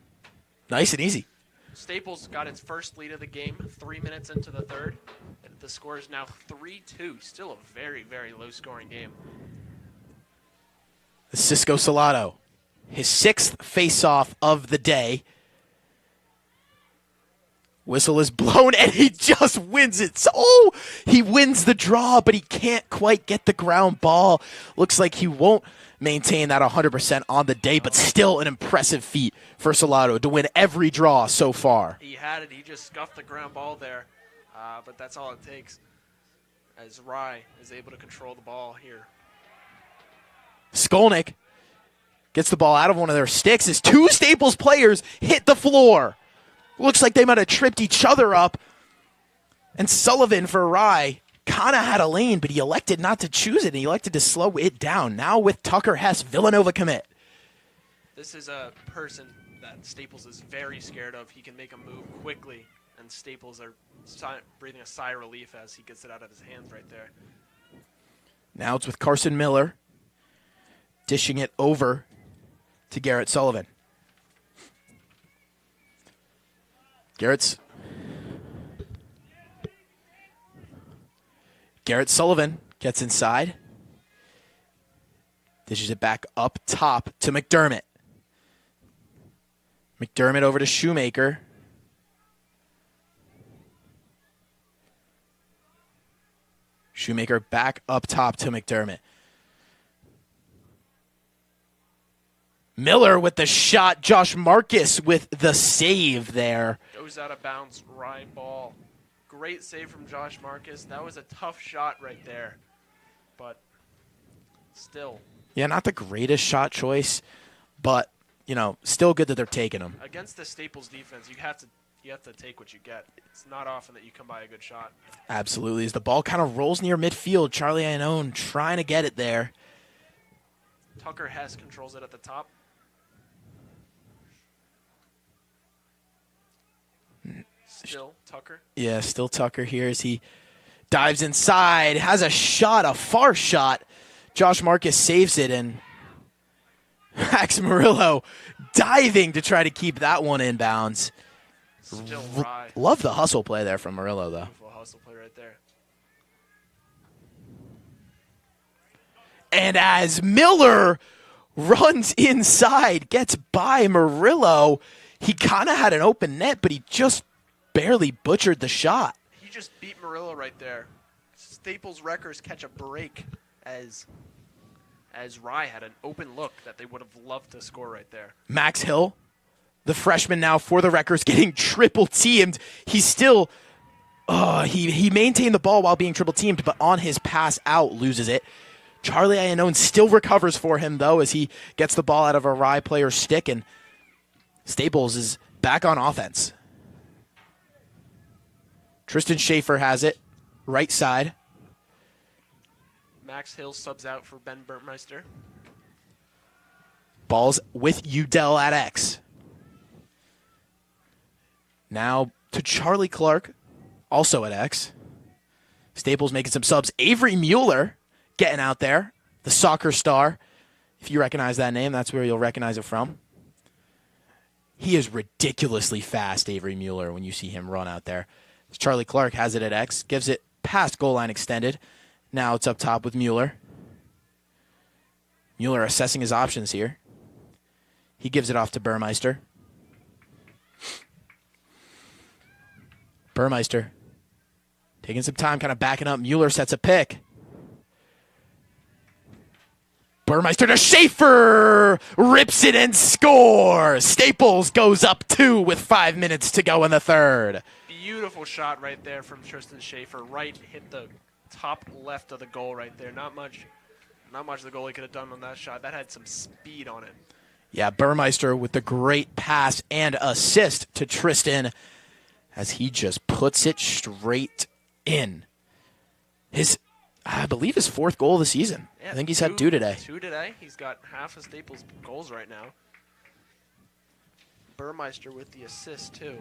Nice and easy. Staples got its first lead of the game 3 minutes into the third. And the score is now 3-2. Still a very, very low-scoring game. Cisco Salado, his 6th face-off of the day. Whistle is blown, and he just wins it. So, he wins the draw, but he can't quite get the ground ball. Looks like he won't maintain that 100% on the day, but still an impressive feat for Salado to win every draw so far. He had it. He just scuffed the ground ball there. But that's all it takes as Rye is able to control the ball here. Skolnick gets the ball out of one of their sticks as 2 Staples players hit the floor. Looks like they might have tripped each other up. And Sullivan for Rye kind of had a lane, but he elected not to choose it. He elected to slow it down. Now with Tucker Hess, Villanova commit. This is a person that Staples is very scared of. He can make a move quickly, and Staples are breathing a sigh of relief as he gets it out of his hands right there. Now it's with Carson Miller, dishing it over to Garrett Sullivan. Garrett Sullivan gets inside. Dishes it back up top to McDermott. McDermott over to Shoemaker. Shoemaker back up top to McDermott. Miller with the shot. Josh Marcus with the save there. Goes out of bounds, Rye ball. Great save from Josh Marcus. That was a tough shot right there. But still. Yeah, not the greatest shot choice, but, still good that they're taking them. Against the Staples defense, you have to take what you get. It's not often that you come by a good shot. Absolutely. As the ball kind of rolls near midfield, Charlie Iannone trying to get it there. Tucker Hess controls it at the top. Still Tucker. Yeah, still Tucker here as he dives inside, has a shot, a far shot. Josh Marcus saves it, and Max Murillo diving to try to keep that one in bounds. Still Rye. Love the hustle play there from Murillo, though. Beautiful hustle play right there. And as Miller runs inside, gets by Murillo, he kind of had an open net, but he just barely butchered the shot. He just beat Murillo right there. Staples Wreckers catch a break as Rye had an open look that they would have loved to score right there. Max Hill, the freshman now for the Wreckers, getting triple teamed. He's still, he maintained the ball while being triple teamed, but on his pass out, loses it. Charlie Iannone still recovers for him, though, as he gets the ball out of a Rye player's stick, and Staples is back on offense. Tristan Schaefer has it, right side. Max Hill subs out for Ben Burmeister. Ball's with Udell at X. Now to Charlie Clark, also at X. Staples making some subs. Avery Mueller getting out there, the soccer star. If you recognize that name, that's where you'll recognize it from. He is ridiculously fast, Avery Mueller, when you see him run out there. Charlie Clark has it at X, gives it past goal line extended. Now it's up top with Mueller. Mueller assessing his options here. He gives it off to Burmeister. Burmeister taking some time, kind of backing up. Mueller sets a pick. Burmeister to Schaefer! Rips it and scores! Staples goes up 2 with 5 minutes to go in the third. Beautiful shot right there from Tristan Schaefer. Right hit the top left of the goal right there. Not much the goalie could have done on that shot. That had some speed on it. Yeah, Burmeister with the great pass and assist to Tristan as he just puts it straight in. I believe his 4th goal of the season. Yeah, I think he's had 2 today. 2 today. He's got half of Staples' goals right now. Burmeister with the assist, too.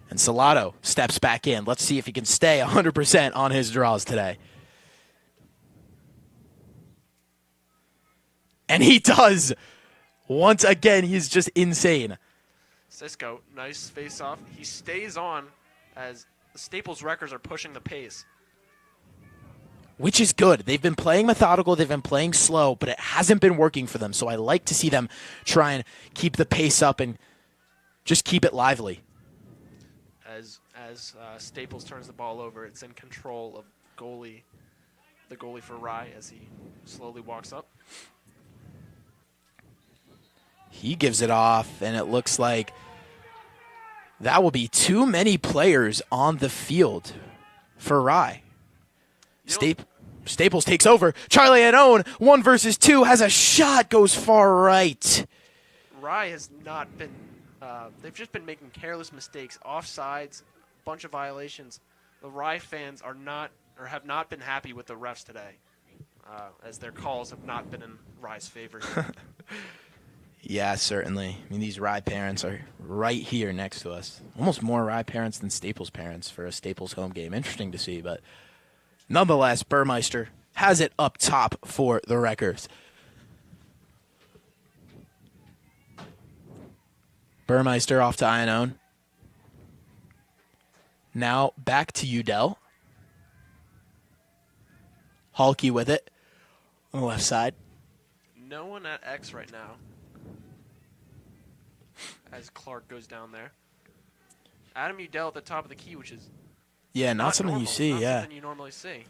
And Salado steps back in. Let's see if he can stay 100% on his draws today. And he does. Once again, he's just insane. Cisco, nice face-off. He stays on as the Staples Wreckers are pushing the pace. Which is good. They've been playing methodical. They've been playing slow, but it hasn't been working for them. So I like to see them try and keep the pace up and just keep it lively. As Staples turns the ball over, it's in control of the goalie for Rye as he slowly walks up. He gives it off, and it looks like that will be too many players on the field for Rye. Staples takes over. Charlie Anone, 1 versus 2, has a shot, goes far right. Rye has not been, they've just been making careless mistakes, offsides, a bunch of violations. The Rye fans are not, or have not been happy with the refs today, as their calls have not been in Rye's favor. Yeah, certainly. I mean, these Rye parents are right here next to us. Almost more Rye parents than Staples parents for a Staples home game. Interesting to see, but nonetheless, Burmeister has it up top for the Wreckers. Burmeister off to Iannone. Now back to Udell. Halke with it on the left side. No one at X right now as Clark goes down there. Adam Udell at the top of the key, which is not something normal, you see, not yeah. something you normally see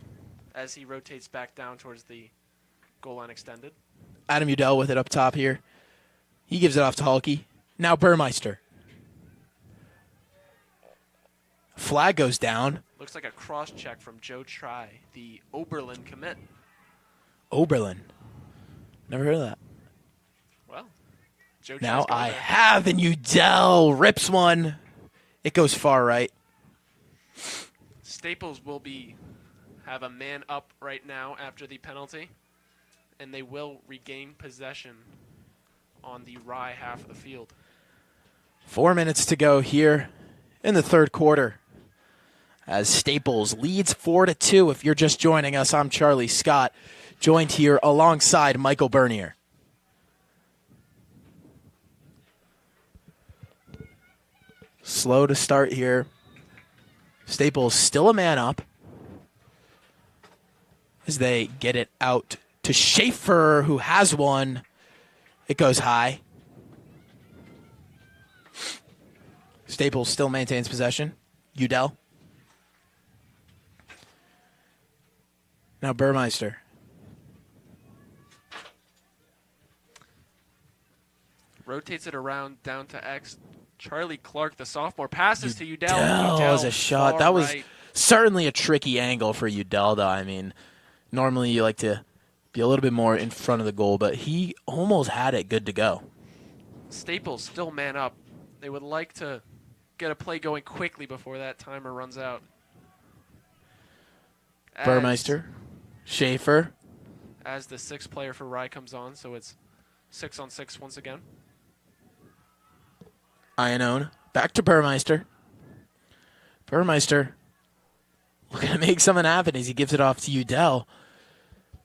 as he rotates back down towards the goal line extended. Adam Udell with it up top here. He gives it off to Halke. Now Burmeister. Flag goes down. Looks like a cross check from Joe Try, the Oberlin commit. Oberlin. Never heard of that. Well, Joe Now Try's going I there. have, and Udell rips one. It goes far right. Staples will have a man up right now after the penalty, and they will regain possession on the Rye half of the field. 4 minutes to go here in the third quarter as Staples leads 4-2. If you're just joining us, I'm Charlie Scott, joined here alongside Michael Bernier. Slow to start here. Staples still a man up as they get it out to Schaefer, who has one. It goes high. Staples still maintains possession. Udell. Now Burmeister. Rotates it around down to X. Charlie Clark, the sophomore, passes to Udell. Udell has a shot. far That was right. certainly a tricky angle for Udell, though. I mean, normally you like to be a little bit more in front of the goal, but he almost had it good to go. Staples still man up. They would like to get a play going quickly before that timer runs out. Burmeister. Schaefer. As the sixth player for Rye comes on, so it's 6-on-6 once again. Iannone. Back to Burmeister. Burmeister looking to make something happen as he gives it off to Udell.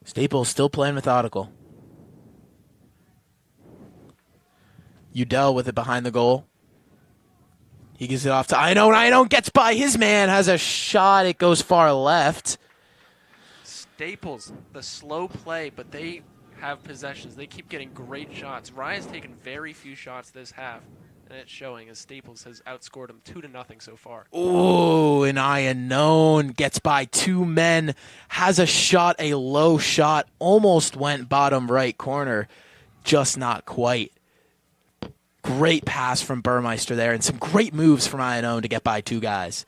Staples still playing methodical. Udell with it behind the goal. He gives it off to Iannone. Iannone gets by his man, has a shot. It goes far left. Staples, the slow play, but they have possessions. They keep getting great shots. Rye has taken very few shots this half, and it's showing as Staples has outscored them 2-0 so far. Ooh, and Iannone gets by two men, has a shot, a low shot, almost went bottom right corner, just not quite. Great pass from Burmeister there, and some great moves from Iannone to get by two guys.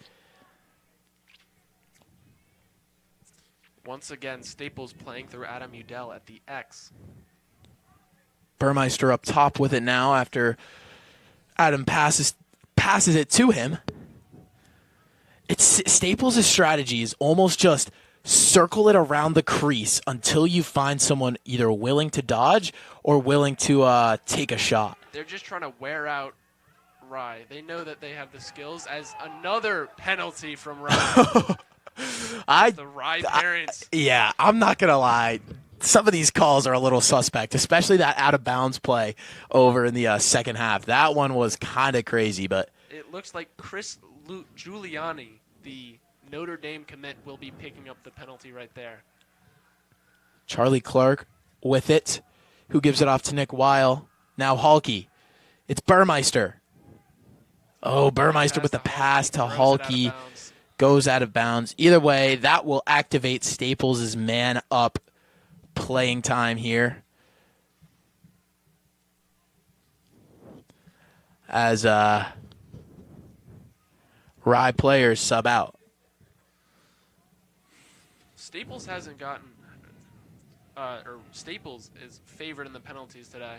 Once again, Staples playing through Adam Udell at the X. Burmeister up top with it now after Adam passes it to him. It's Staples' strategy is almost just circle it around the crease until you find someone either willing to dodge or willing to take a shot. They're just trying to wear out Rye. They know that they have the skills as another penalty from Rye. The Rye parents. I'm not going to lie. some of these calls are a little suspect, especially that out-of-bounds play over in the second half. That one was kind of crazy, but It looks like Chris Giuliani, the Notre Dame commit, will be picking up the penalty right there. Charlie Clark with it. Who gives it off to Nick Weil? Now Halke. It's Burmeister. Oh, Burmeister with the pass to Halke. Goes out of bounds. Either way, that will activate Staples' man-up playing time here. As Rye players sub out. Staples hasn't gotten, or Staples is favored in the penalties today.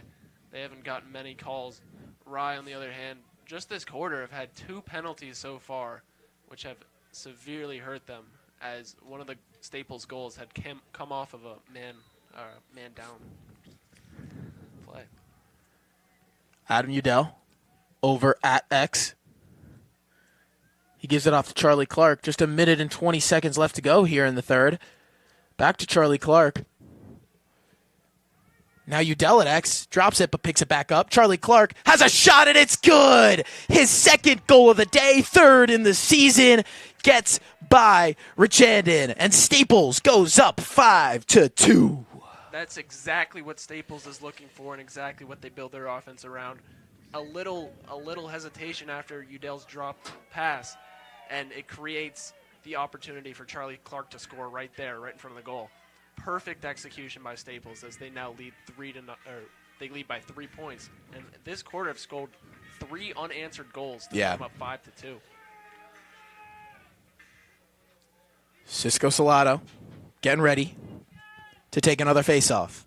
They haven't gotten many calls. Rye, on the other hand, just this quarter have had 2 penalties so far, which have severely hurt them, as one of the Staples goals had come off of a man down play. Adam Udell over at X. He gives it off to Charlie Clark. Just a minute and 20 seconds left to go here in the third. Back to Charlie Clark. Now Udell at X drops it but picks it back up. Charlie Clark has a shot and it's good. His second goal of the day, third in the season, gets by Richandon, and Staples goes up 5-2. That's exactly what Staples is looking for and exactly what they build their offense around. A little hesitation after Udell's dropped pass, and it creates the opportunity for Charlie Clark to score right there, right in front of the goal. Perfect execution by Staples as they now lead they lead by 3 points. And this quarter have scored 3 unanswered goals to come up 5-2. Cisco Salato getting ready to take another faceoff.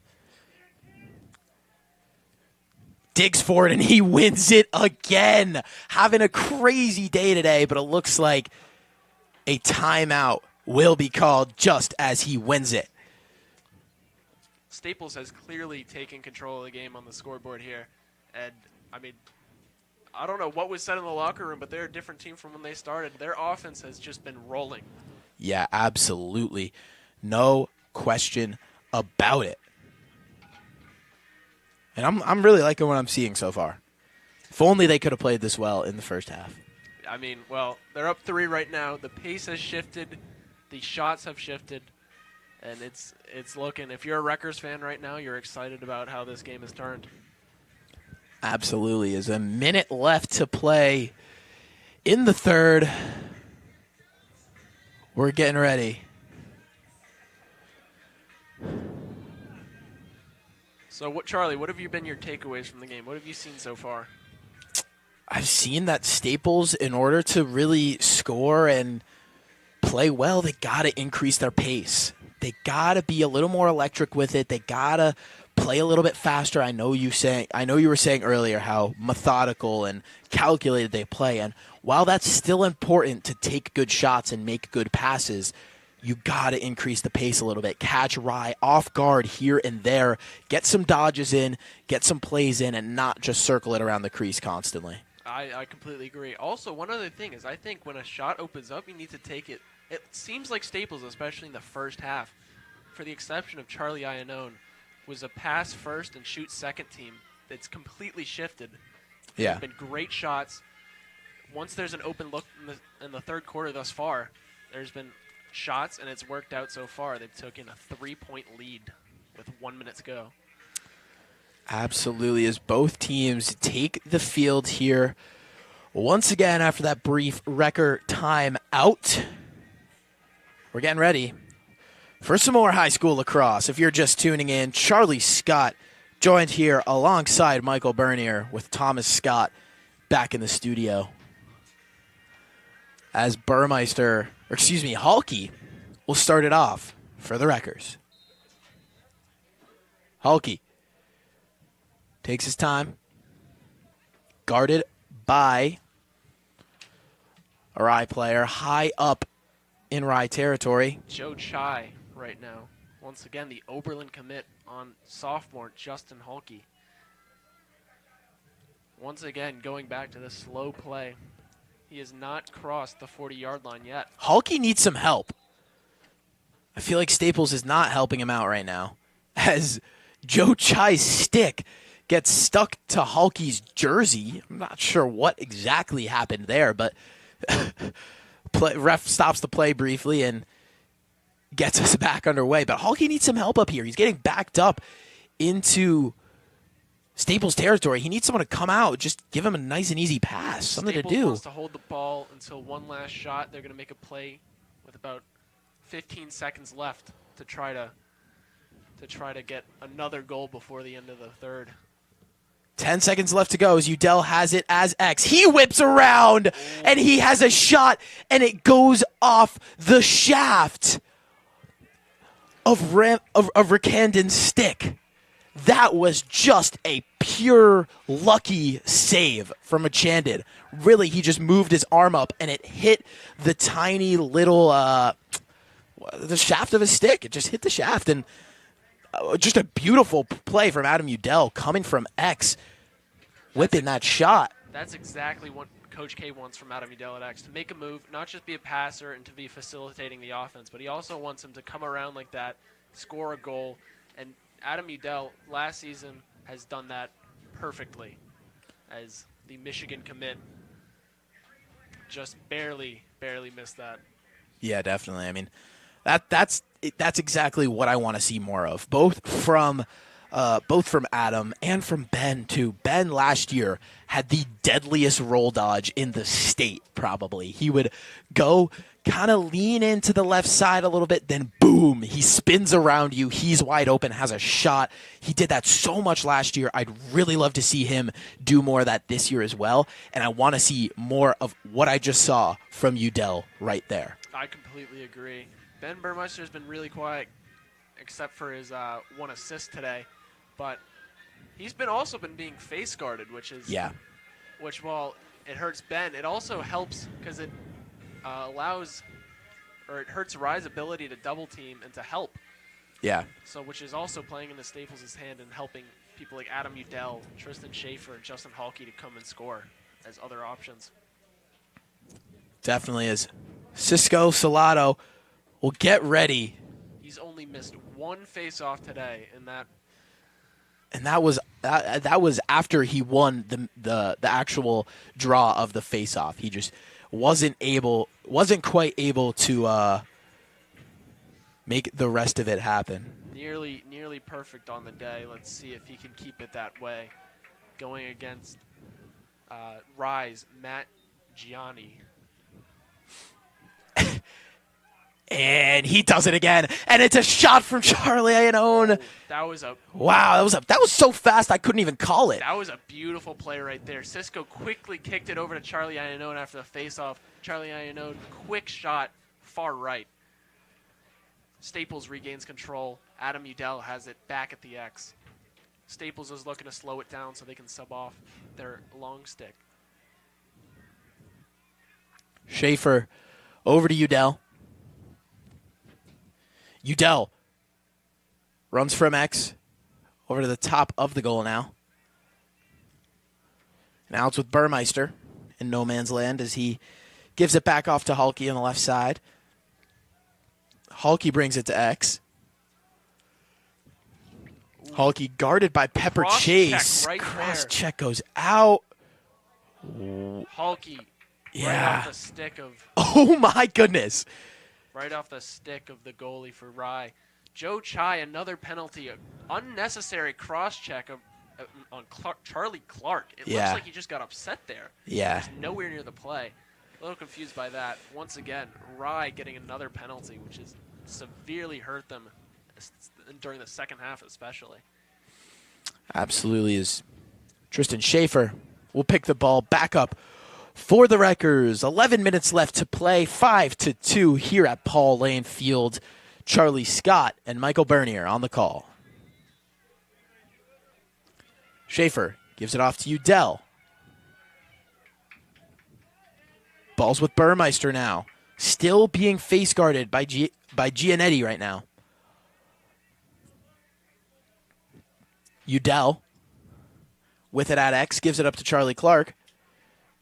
Digs for it and he wins it again. Having a crazy day today, but it looks like a timeout will be called just as he wins it. Staples has clearly taken control of the game on the scoreboard here. And, I mean, I don't know what was said in the locker room, but they're a different team from when they started. Their offense has just been rolling. Yeah, absolutely. No question about it. And I'm really liking what I'm seeing so far. If only they could have played this well in the first half. I mean, well, they're up 3 right now. The pace has shifted. The shots have shifted. And it's looking, if you're a Rutgers fan right now, you're excited about how this game has turned. Absolutely. There's a minute left to play in the third. We're getting ready. So, Charlie, what have been your takeaways from the game? What have you seen so far? I've seen that Staples, in order to really score and play well, they got to increase their pace. They got to be a little more electric with it. They got to play a little bit faster. I know you were saying earlier how methodical and calculated they play, and while that's still important to take good shots and make good passes, you got to increase the pace a little bit. Catch Rye off guard here and there. Get some dodges in, get some plays in, and not just circle it around the crease constantly. I completely agree. Also, one other thing is I think when a shot opens up, you need to take it. It seems like Staples, especially in the first half, for the exception of Charlie Iannone, was a pass first and shoot second team that's completely shifted. Yeah. There's been great shots. Once there's an open look in the third quarter thus far, there's been shots, and it's worked out so far. They've taken a 3-point lead with 1 minute to go. Absolutely, as both teams take the field here once again after that brief record time out. We're getting ready for some more high school lacrosse. If you're just tuning in, Charlie Scott joined here alongside Michael Bernier with Thomas Scott back in the studio. As Halke will start it off for the Wreckers. Halke takes his time, guarded by a Rye player high up in Rye territory. Joe Chai right now. Once again, the Oberlin commit on sophomore Justin Halke. Once again, going back to the slow play. He has not crossed the 40-yard line yet. Halke needs some help. I feel like Staples is not helping him out right now. as Joe Chai's stick gets stuck to Hulky's jersey. I'm not sure what exactly happened there, but ref stops the play briefly and gets us back underway. But Hulky needs some help up here. He's getting backed up into Staples territory. He needs someone to come out, just give him a nice and easy pass, something Staples to do. wants to hold the ball until one last shot. They're going to make a play with about 15 seconds left to try to get another goal before the end of the third. 10 seconds left to go as Udell has it as X. He whips around, and he has a shot, and it goes off the shaft of Ricandon's stick. That was just a pure lucky save from Machandon. Really, he just moved his arm up, and it hit the tiny little the shaft of his stick. It just hit the shaft, and just a beautiful play from Adam Udell coming from X, whipping that shot. That's exactly what Coach K wants from Adam Udell at X, to make a move, not just be a passer and to be facilitating the offense, but he also wants him to come around like that, score a goal, and Adam Udell last season has done that perfectly as the Michigan commit. Just barely missed that. Yeah, definitely. I mean, that's exactly what I want to see more of, both from Adam and from Ben too. Ben last year had the deadliest roll dodge in the state, probably. He would go kind of lean into the left side a little bit, then boom, he spins around you. He's wide open, has a shot. He did that so much last year. I'd really love to see him do more of that this year as well, and I want to see more of what I just saw from Udell right there. I completely agree. Ben Burmeister has been really quiet, except for his one assist today, but he's also been being face guarded, which while it hurts Ben, it also helps because it it hurts Rye's ability to double team and to help. Yeah. So, which is also playing into Staples' hand and helping people like Adam Udell, Tristan Schaefer, and Justin Halke to come and score as other options. Definitely is. Cisco Salado will get ready. He's only missed one face-off today, and that was after he won the actual draw of the face-off. He just wasn't quite able to make the rest of it happen. Nearly perfect on the day. Let's see if he can keep it that way. Going against Rye's Matt Gianni. And he does it again, and it's a shot from Charlie Iannone. That was so fast I couldn't even call it. That was a beautiful play right there. Cisco quickly kicked it over to Charlie Iannone after the face-off. Charlie Iannone, quick shot, far right. Staples regains control. Adam Udell has it back at the X. Staples is looking to slow it down so they can sub off their long stick. Schaefer over to Udell. Udell runs from X over to the top of the goal now. Now it's with Burmeister in no man's land as he gives it back off to Halke on the left side. Halke brings it to X. Halke guarded by Pepper Chase. Cross check goes out. Halke. Yeah. Right off the stick of. Oh my goodness. Right off the stick of the goalie for Rye. Joe Chai, another penalty. Unnecessary cross-check on Charlie Clark. It looks like he just got upset there. Yeah. He's nowhere near the play. A little confused by that. Once again, Rye getting another penalty, which has severely hurt them during the second half especially. Absolutely is. Tristan Schaefer will pick the ball back up for the Wreckers. 11 minutes left to play. 5-2 here at Paul Lane Field. Charlie Scott and Michael Bernier on the call. Schaefer gives it off to Udell. Ball's with Burmeister now. Still being face guarded by Gianetti right now. Udell with it at X. Gives it up to Charlie Clark.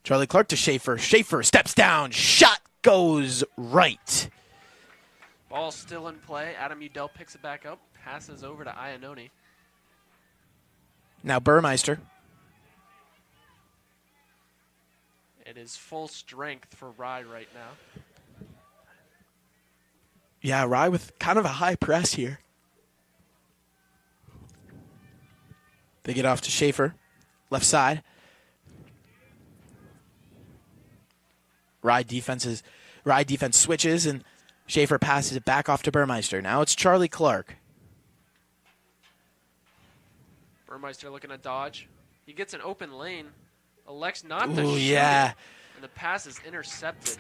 Charlie Clark to Schaefer. Schaefer steps down. Shot goes right. Ball still in play. Adam Udell picks it back up. passes over to Iannone. Now Burmeister. It is full strength for Rye right now. Yeah, Rye with kind of a high press here. They get off to Schaefer, left side. Rye defense switches, and Schaefer passes it back off to Burmeister. Now it's Charlie Clark. Burmeister looking to dodge. He gets an open lane. Elects not to Ooh, shoot yeah. it, and the pass is intercepted.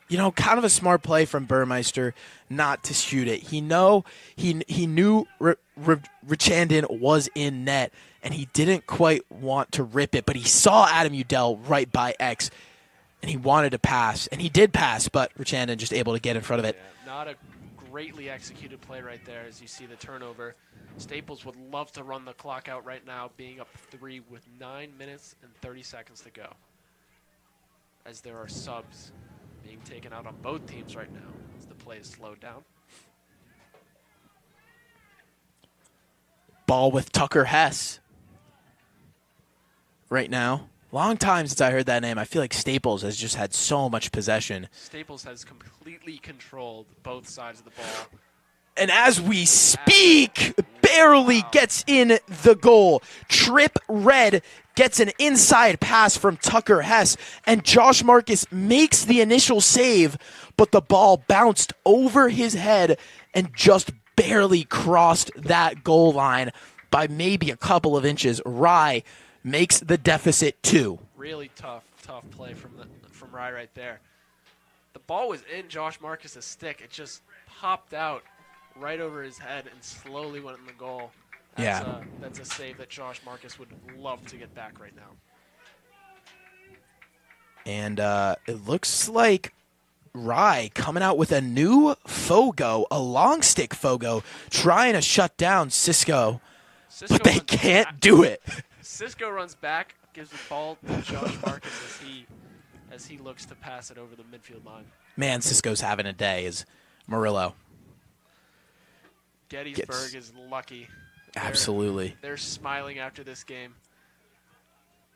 You know, kind of a smart play from Burmeister not to shoot it. He knew Richandon was in net, and he didn't quite want to rip it, but he saw Adam Udell right by X, and he wanted to pass, and he did pass, but Richandon just able to get in front of it. Yeah, not a greatly executed play right there as you see the turnover. Staples would love to run the clock out right now, being up 3 with 9 minutes and 30 seconds to go, as there are subs being taken out on both teams right now as the play is slowed down. Ball with Tucker Hess right now. Long time since I heard that name. I feel like Staples has just had so much possession. Staples has completely controlled both sides of the ball. And as we speak, barely gets in the goal. Trip Red gets an inside pass from Tucker Hess, and Josh Marcus makes the initial save, but the ball bounced over his head and just barely crossed that goal line by maybe a couple of inches. Rye makes the deficit 2. Really tough play from Rye right there. The ball was in Josh Marcus's stick. It just popped out right over his head and slowly went in the goal. That's a save that Josh Marcus would love to get back right now. And it looks like Rye coming out with a new Fogo, a long stick Fogo, trying to shut down Cisco but they can't do it. Cisco runs back, gives the ball to Josh Marcus as he looks to pass it over the midfield line. Man, Cisco's having a day, is Murillo. Gettysburg is lucky. Absolutely. They're smiling after this game.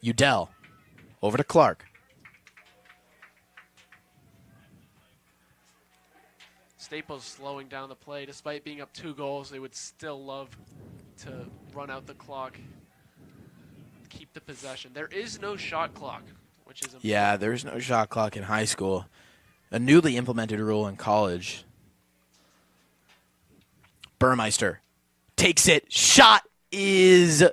Udell over to Clark. Staples slowing down the play. Despite being up 2 goals, they would still love to run out the clock, keep the possession. There is no shot clock, which is important. Yeah, there's no shot clock in high school. A newly implemented rule in college. Burmeister takes it. Shot is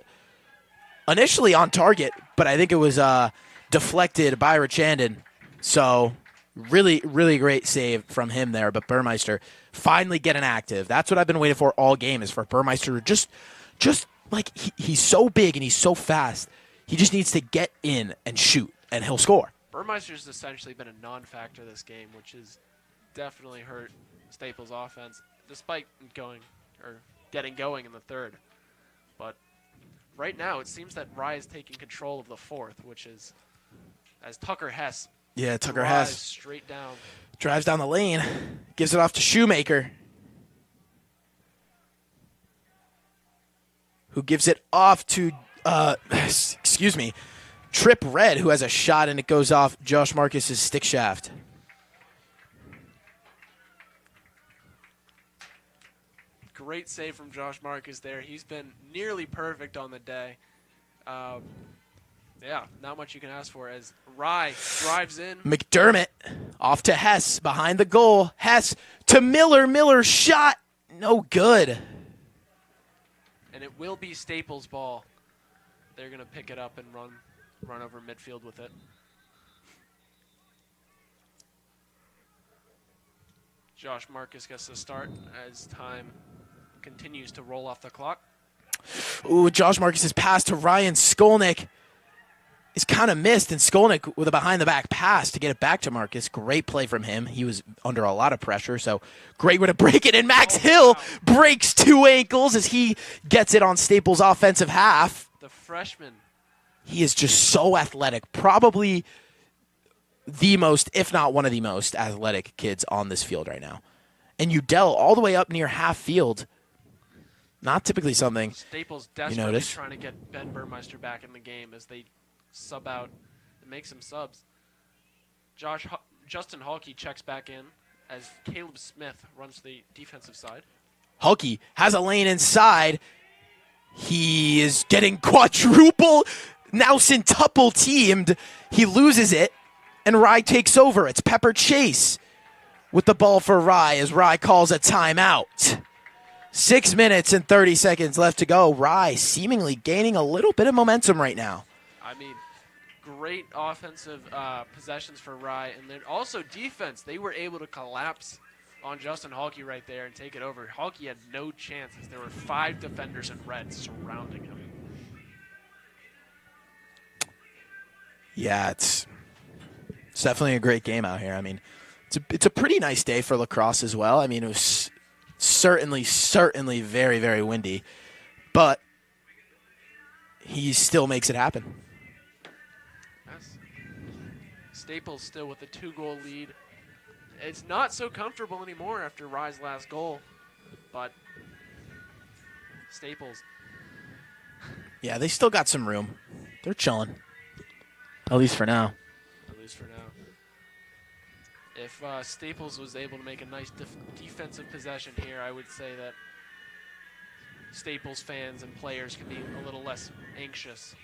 initially on target, but I think it was deflected by Richandon. So really, really great save from him there. But Burmeister finally getting active. That's what I've been waiting for all game, is for Burmeister to just like he's so big and he's so fast. He just needs to get in and shoot, and he'll score. Burmeister's essentially been a non-factor this game, which has definitely hurt Staples' offense, despite getting going in the third. But right now, it seems that Rye is taking control of the fourth, which is as Tucker Hess. Yeah, Tucker Hess straight down. Drives down the lane, gives it off to Shoemaker, who gives it off to, Trip Red, who has a shot, and it goes off Josh Marcus's stick shaft. Great save from Josh Marcus there. He's been nearly perfect on the day. Yeah, not much you can ask for as Rye drives in. McDermott off to Hess behind the goal. Hess to Miller. Miller shot. No good. And it will be Staples' ball. They're going to pick it up and run over midfield with it. Josh Marcus gets the start as time continues to roll off the clock. Ooh, Josh Marcus's pass to Ryan Skolnick is kind of missed, and Skolnick with a behind-the-back pass to get it back to Marcus. Great play from him. He was under a lot of pressure, so great way to break it. And Max Hill breaks 2 ankles as he gets it on Staples' offensive half. The freshman. He is just so athletic. Probably the most, if not one of the most athletic kids on this field right now. And Udell all the way up near half field. Not typically something Staples you desperately notice. trying to get Ben Burmeister back in the game as they sub out and make some subs. Justin Halkey checks back in as Caleb Smith runs to the defensive side. Hulky has a lane inside. He is getting quadruple, now centuple teamed. He loses it, and Rye takes over. It's Pepper Chase with the ball for Rye as Rye calls a timeout. 6 minutes and 30 seconds left to go. Rye seemingly gaining a little bit of momentum right now. I mean, great offensive possessions for Rye, and then also defense. They were able to collapse on Justin Halkey right there and take it over. Halkey had no chance as there were 5 defenders in red surrounding him. Yeah, it's definitely a great game out here. I mean, it's a pretty nice day for lacrosse as well. I mean, it was certainly very, very windy, but he still makes it happen. Yes. Staples still with a 2-goal lead. It's not so comfortable anymore after Rye's last goal, but Staples. Yeah, they still got some room. They're chilling, at least for now. At least for now. If Staples was able to make a nice defensive possession here, I would say that Staples fans and players can be a little less anxious,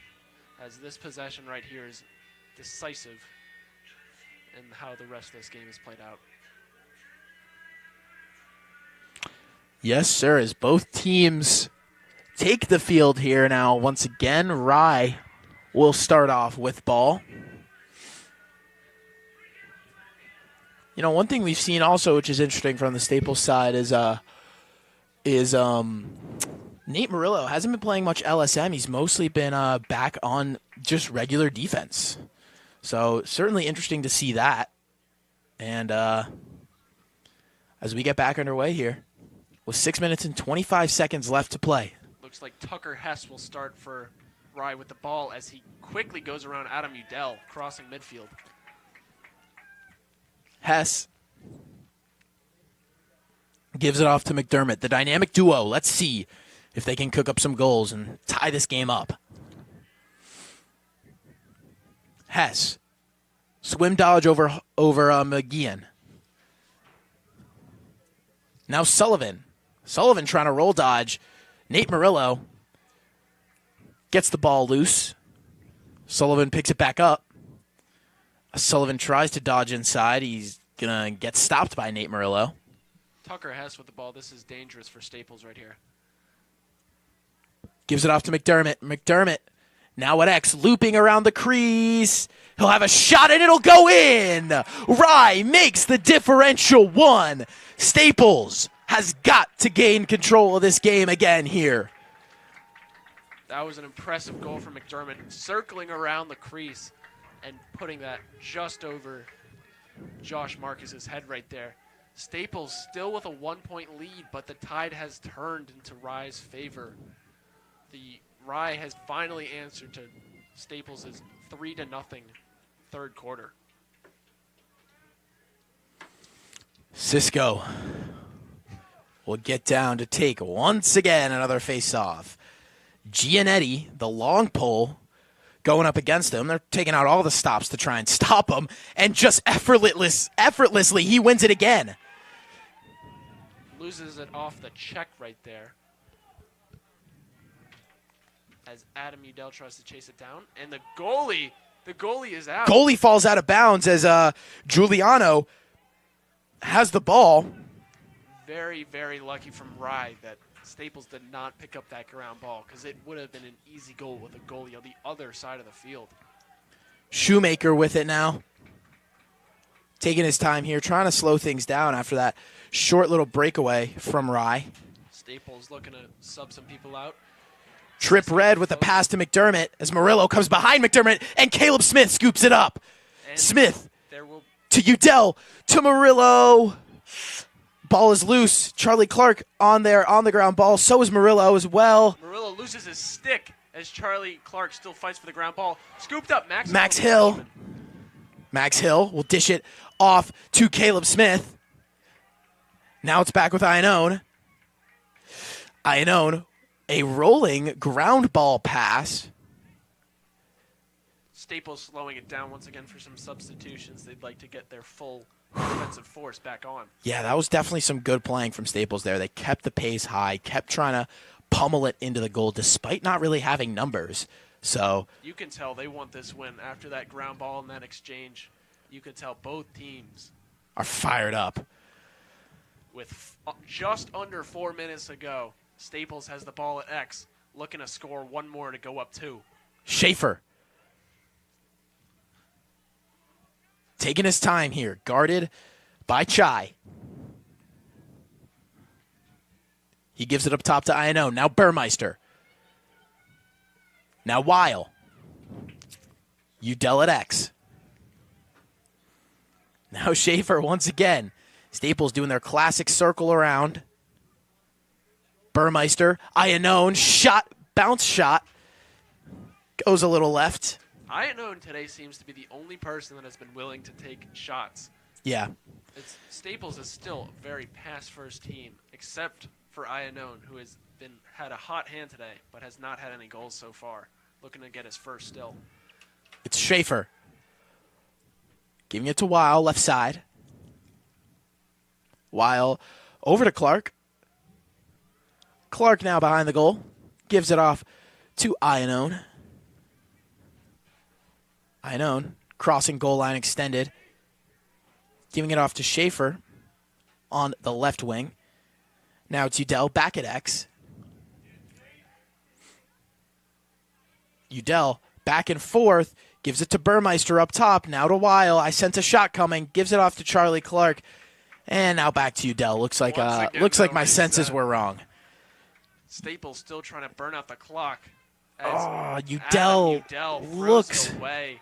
as this possession right here is decisive in how the rest of this game is played out. Yes, sir, as both teams take the field here now. Once again, Rye will start off with ball. You know, one thing we've seen also, which is interesting from the Staples side, is Nate Murillo hasn't been playing much LSM. He's mostly been back on just regular defense. So certainly interesting to see that. And as we get back underway here, with 6 minutes and 25 seconds left to play. Looks like Tucker Hess will start for Rye with the ball as he quickly goes around Adam Udell, crossing midfield. Hess gives it off to McDermott. The dynamic duo. Let's see if they can cook up some goals and tie this game up. Hess. Swim dodge over McGeehan. Now Sullivan. Sullivan trying to roll dodge. Nate Murillo gets the ball loose. Sullivan picks it back up. Sullivan tries to dodge inside. He's going to get stopped by Nate Murillo. Tucker Hess with the ball. This is dangerous for Staples right here. Gives it off to McDermott. McDermott now at X, looping around the crease. He'll have a shot and it'll go in. Rye makes the differential 1. Staples has got to gain control of this game again here. That was an impressive goal from McDermott, circling around the crease and putting that just over Josh Marcus's head right there. Staples still with a 1-point lead, but the tide has turned into Rye's favor. The Rye has finally answered to Staples' 3-0 third quarter. Cisco will get down to take once again another face-off. Gianetti, the long pole, going up against him. They're taking out all the stops to try and stop him, and just effortlessly he wins it again. Loses it off the check right there as Adam Udell tries to chase it down, and the goalie is out. Goalie falls out of bounds as Giuliano has the ball. Very, very lucky from Rye that Staples did not pick up that ground ball, because it would have been an easy goal with a goalie on the other side of the field. Shoemaker with it now. Taking his time here, trying to slow things down after that short little breakaway from Rye. Staples looking to sub some people out. Trip Red with a pass to McDermott as Murillo comes behind McDermott, and Caleb Smith scoops it up. And Smith to Udell to Murillo. Ball is loose. Charlie Clark on the ground ball. So is Murillo as well. Murillo loses his stick as Charlie Clark still fights for the ground ball. Scooped up Max Hill. Max Hill will dish it off to Caleb Smith. Now it's back with Iannone. Iannone, a rolling ground ball pass. Staples slowing it down once again for some substitutions. They'd like to get their full offensive force back on. Yeah, that was definitely some good playing from Staples there. They kept the pace high, kept trying to pummel it into the goal despite not really having numbers. So you can tell they want this win. After that ground ball and that exchange, you can tell both teams are fired up. With just under 4 minutes to go, Staples has the ball at X, looking to score one more to go up 2. Schaefer. Taking his time here, guarded by Chai. He gives it up top to Iannone. Now Burmeister. Now Weil. Udell at X. Now Schaefer once again. Staples doing their classic circle around. Burmeister. Iannone. Shot. Bounce shot. Goes a little left. Iannone today seems to be the only person that has been willing to take shots. Yeah. Staples is still a very pass-first team, except for Iannone, who has had a hot hand today, but has not had any goals so far. Looking to get his first still. It's Schaefer. Giving it to Weil, left side. Weil over to Clark. Clark now behind the goal. Gives it off to Iannone. Iannone crossing goal line extended. Giving it off to Schaefer on the left wing. Now it's Udell back at X. Udell back and forth. Gives it to Burmeister up top. Now to Weil. I sense a shot coming. Gives it off to Charlie Clark. And now back to Udell. Looks like my senses were wrong. Staples still trying to burn out the clock. Udell looks away.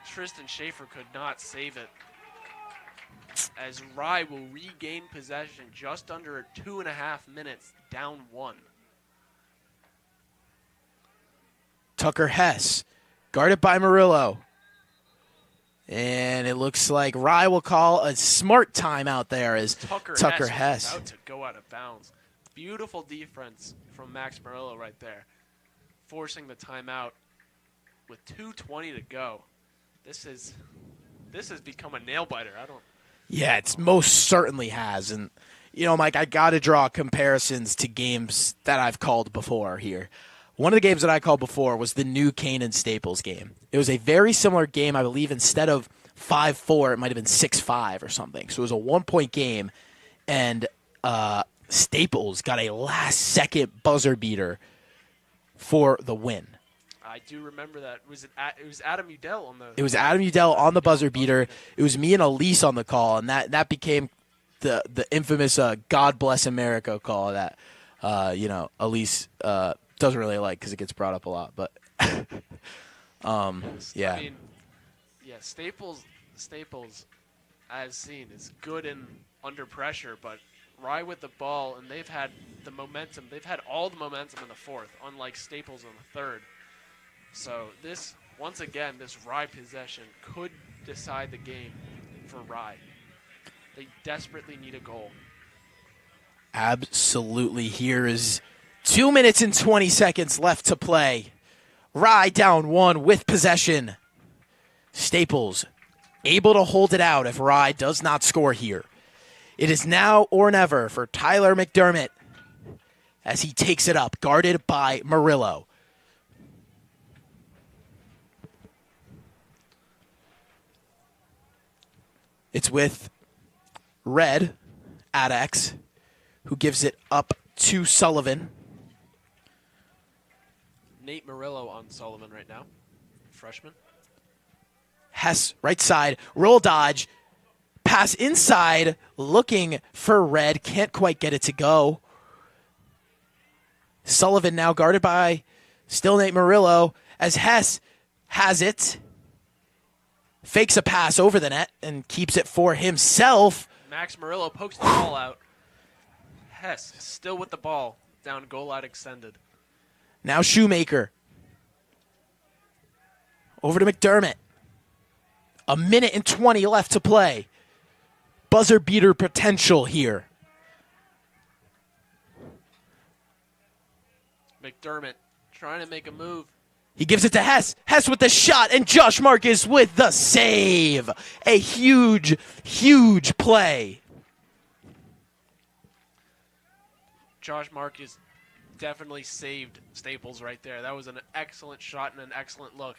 Tristan Schaefer could not save it. As Rye will regain possession just under 2.5 minutes, down 1. Tucker Hess, guarded by Murillo. And it looks like Rye will call a smart timeout there as Tucker Hess. About to go out of bounds. Beautiful defense from Max Murillo right there, forcing the timeout with 2:20 to go. This has become a nail biter. Yeah, it's most certainly has. And, Mike, I got to draw comparisons to games that I've called before here. One of the games that I called before was the new Canaan Staples game. It was a very similar game. I believe instead of 5-4, it might have been 6-5 or something. So it was a 1-point game, and Staples got a last-second buzzer beater for the win. I do remember that. It was Adam Udell on the. It was Adam Udell on the buzzer beater. It was me and Elise on the call, and that became the infamous "God Bless America" call that Elise doesn't really like because it gets brought up a lot. But yeah. I mean, Staples, as seen, is good in under pressure, but Rye with the ball, and they've had the momentum. They've had all the momentum in the fourth, unlike Staples in the third. So this Rye possession could decide the game for Rye. They desperately need a goal. Absolutely. Here is 2 minutes and 20 seconds left to play. Rye down 1 with possession. Staples able to hold it out if Rye does not score here. It is now or never for Tyler McDermott as he takes it up, guarded by Murillo. It's with Red at X, who gives it up to Sullivan. Nate Murillo on Sullivan right now, freshman. Hess, right side, roll dodge, pass inside, looking for Red, can't quite get it to go. Sullivan now guarded by still Nate Murillo as Hess has it. Fakes a pass over the net and keeps it for himself. Max Murillo pokes the ball out. Hess still with the ball, down goal line extended. Now Shoemaker. Over to McDermott. 1 minute and 20 left to play. Buzzer beater potential here. McDermott trying to make a move. He gives it to Hess. Hess with the shot, and Josh Marcus with the save. A huge, huge play. Josh Marcus definitely saved Staples right there. That was an excellent shot and an excellent look.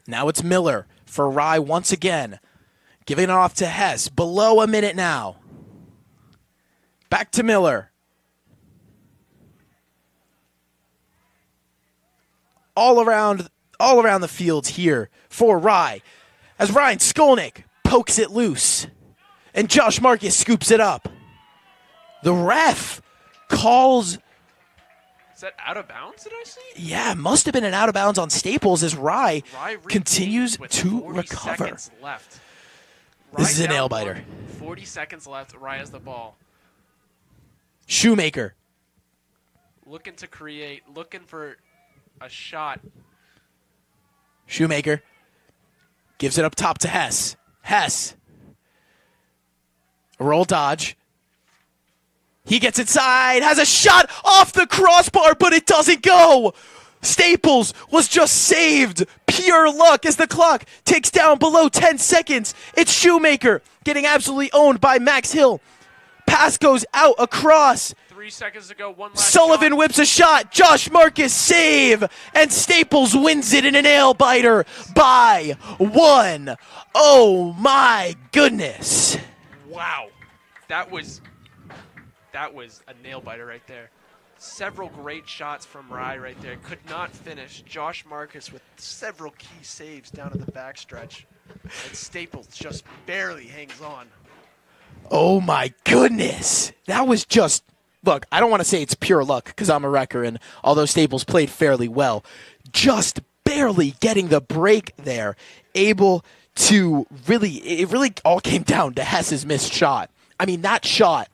Now it's Miller for Rye once again. Giving it off to Hess. Below a minute now. Back to Miller. All around the field here for Rye. As Ryan Skolnick pokes it loose. And Josh Marcus scoops it up. The ref calls... Is that out of bounds, did I see? Yeah, must have been an out of bounds on Staples as Rye continues with to 40 recover. Seconds left. This is a down nail biter. 40 seconds left. Rye has the ball. Shoemaker. Looking to create, looking for a shot. Shoemaker gives it up top to Hess. Hess. A roll dodge. He gets inside, has a shot off the crossbar, but it doesn't go. Staples was just saved. Pure luck as the clock ticks down below 10 seconds. It's Shoemaker getting absolutely owned by Max Hill. Pass goes out across. 3 seconds to go. One last Sullivan shot. whips a shot. Josh Marcus save. And Staples wins it in a nail biter by 1. Oh my goodness. Wow. That was a nail biter right there. Several great shots from Rye right there. Could not finish. Josh Marcus with several key saves down at the backstretch. And Staples just barely hangs on. Oh my goodness. That was just, look, I don't want to say it's pure luck because I'm a wrecker, and although Staples played fairly well, just barely getting the break there, able to it really all came down to Hess's missed shot. I mean, that shot,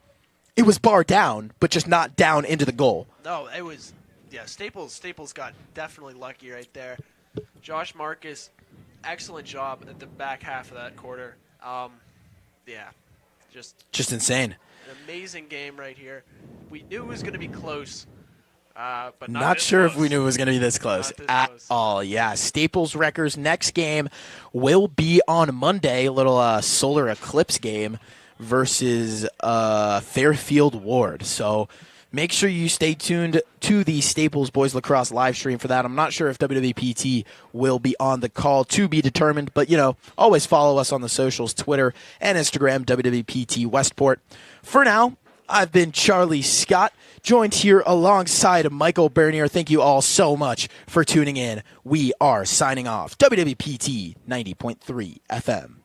it was bar down, but just not down into the goal. No, it was, yeah, Staples got definitely lucky right there. Josh Marcus, excellent job at the back half of that quarter. Yeah, just insane. An amazing game right here. We knew it was going to be close, but not sure if we knew it was going to be this close at all. Yeah, Staples Wreckers' next game will be on Monday, a little solar eclipse game versus Fairfield Ward. So make sure you stay tuned to the Staples Boys Lacrosse live stream for that. I'm not sure if WWPT will be on the call, to be determined, but always follow us on the socials, Twitter and Instagram, WWPT Westport. For now, I've been Charlie Scott, joined here alongside Michael Bernier. Thank you all so much for tuning in. We are signing off. WWPT 90.3 FM.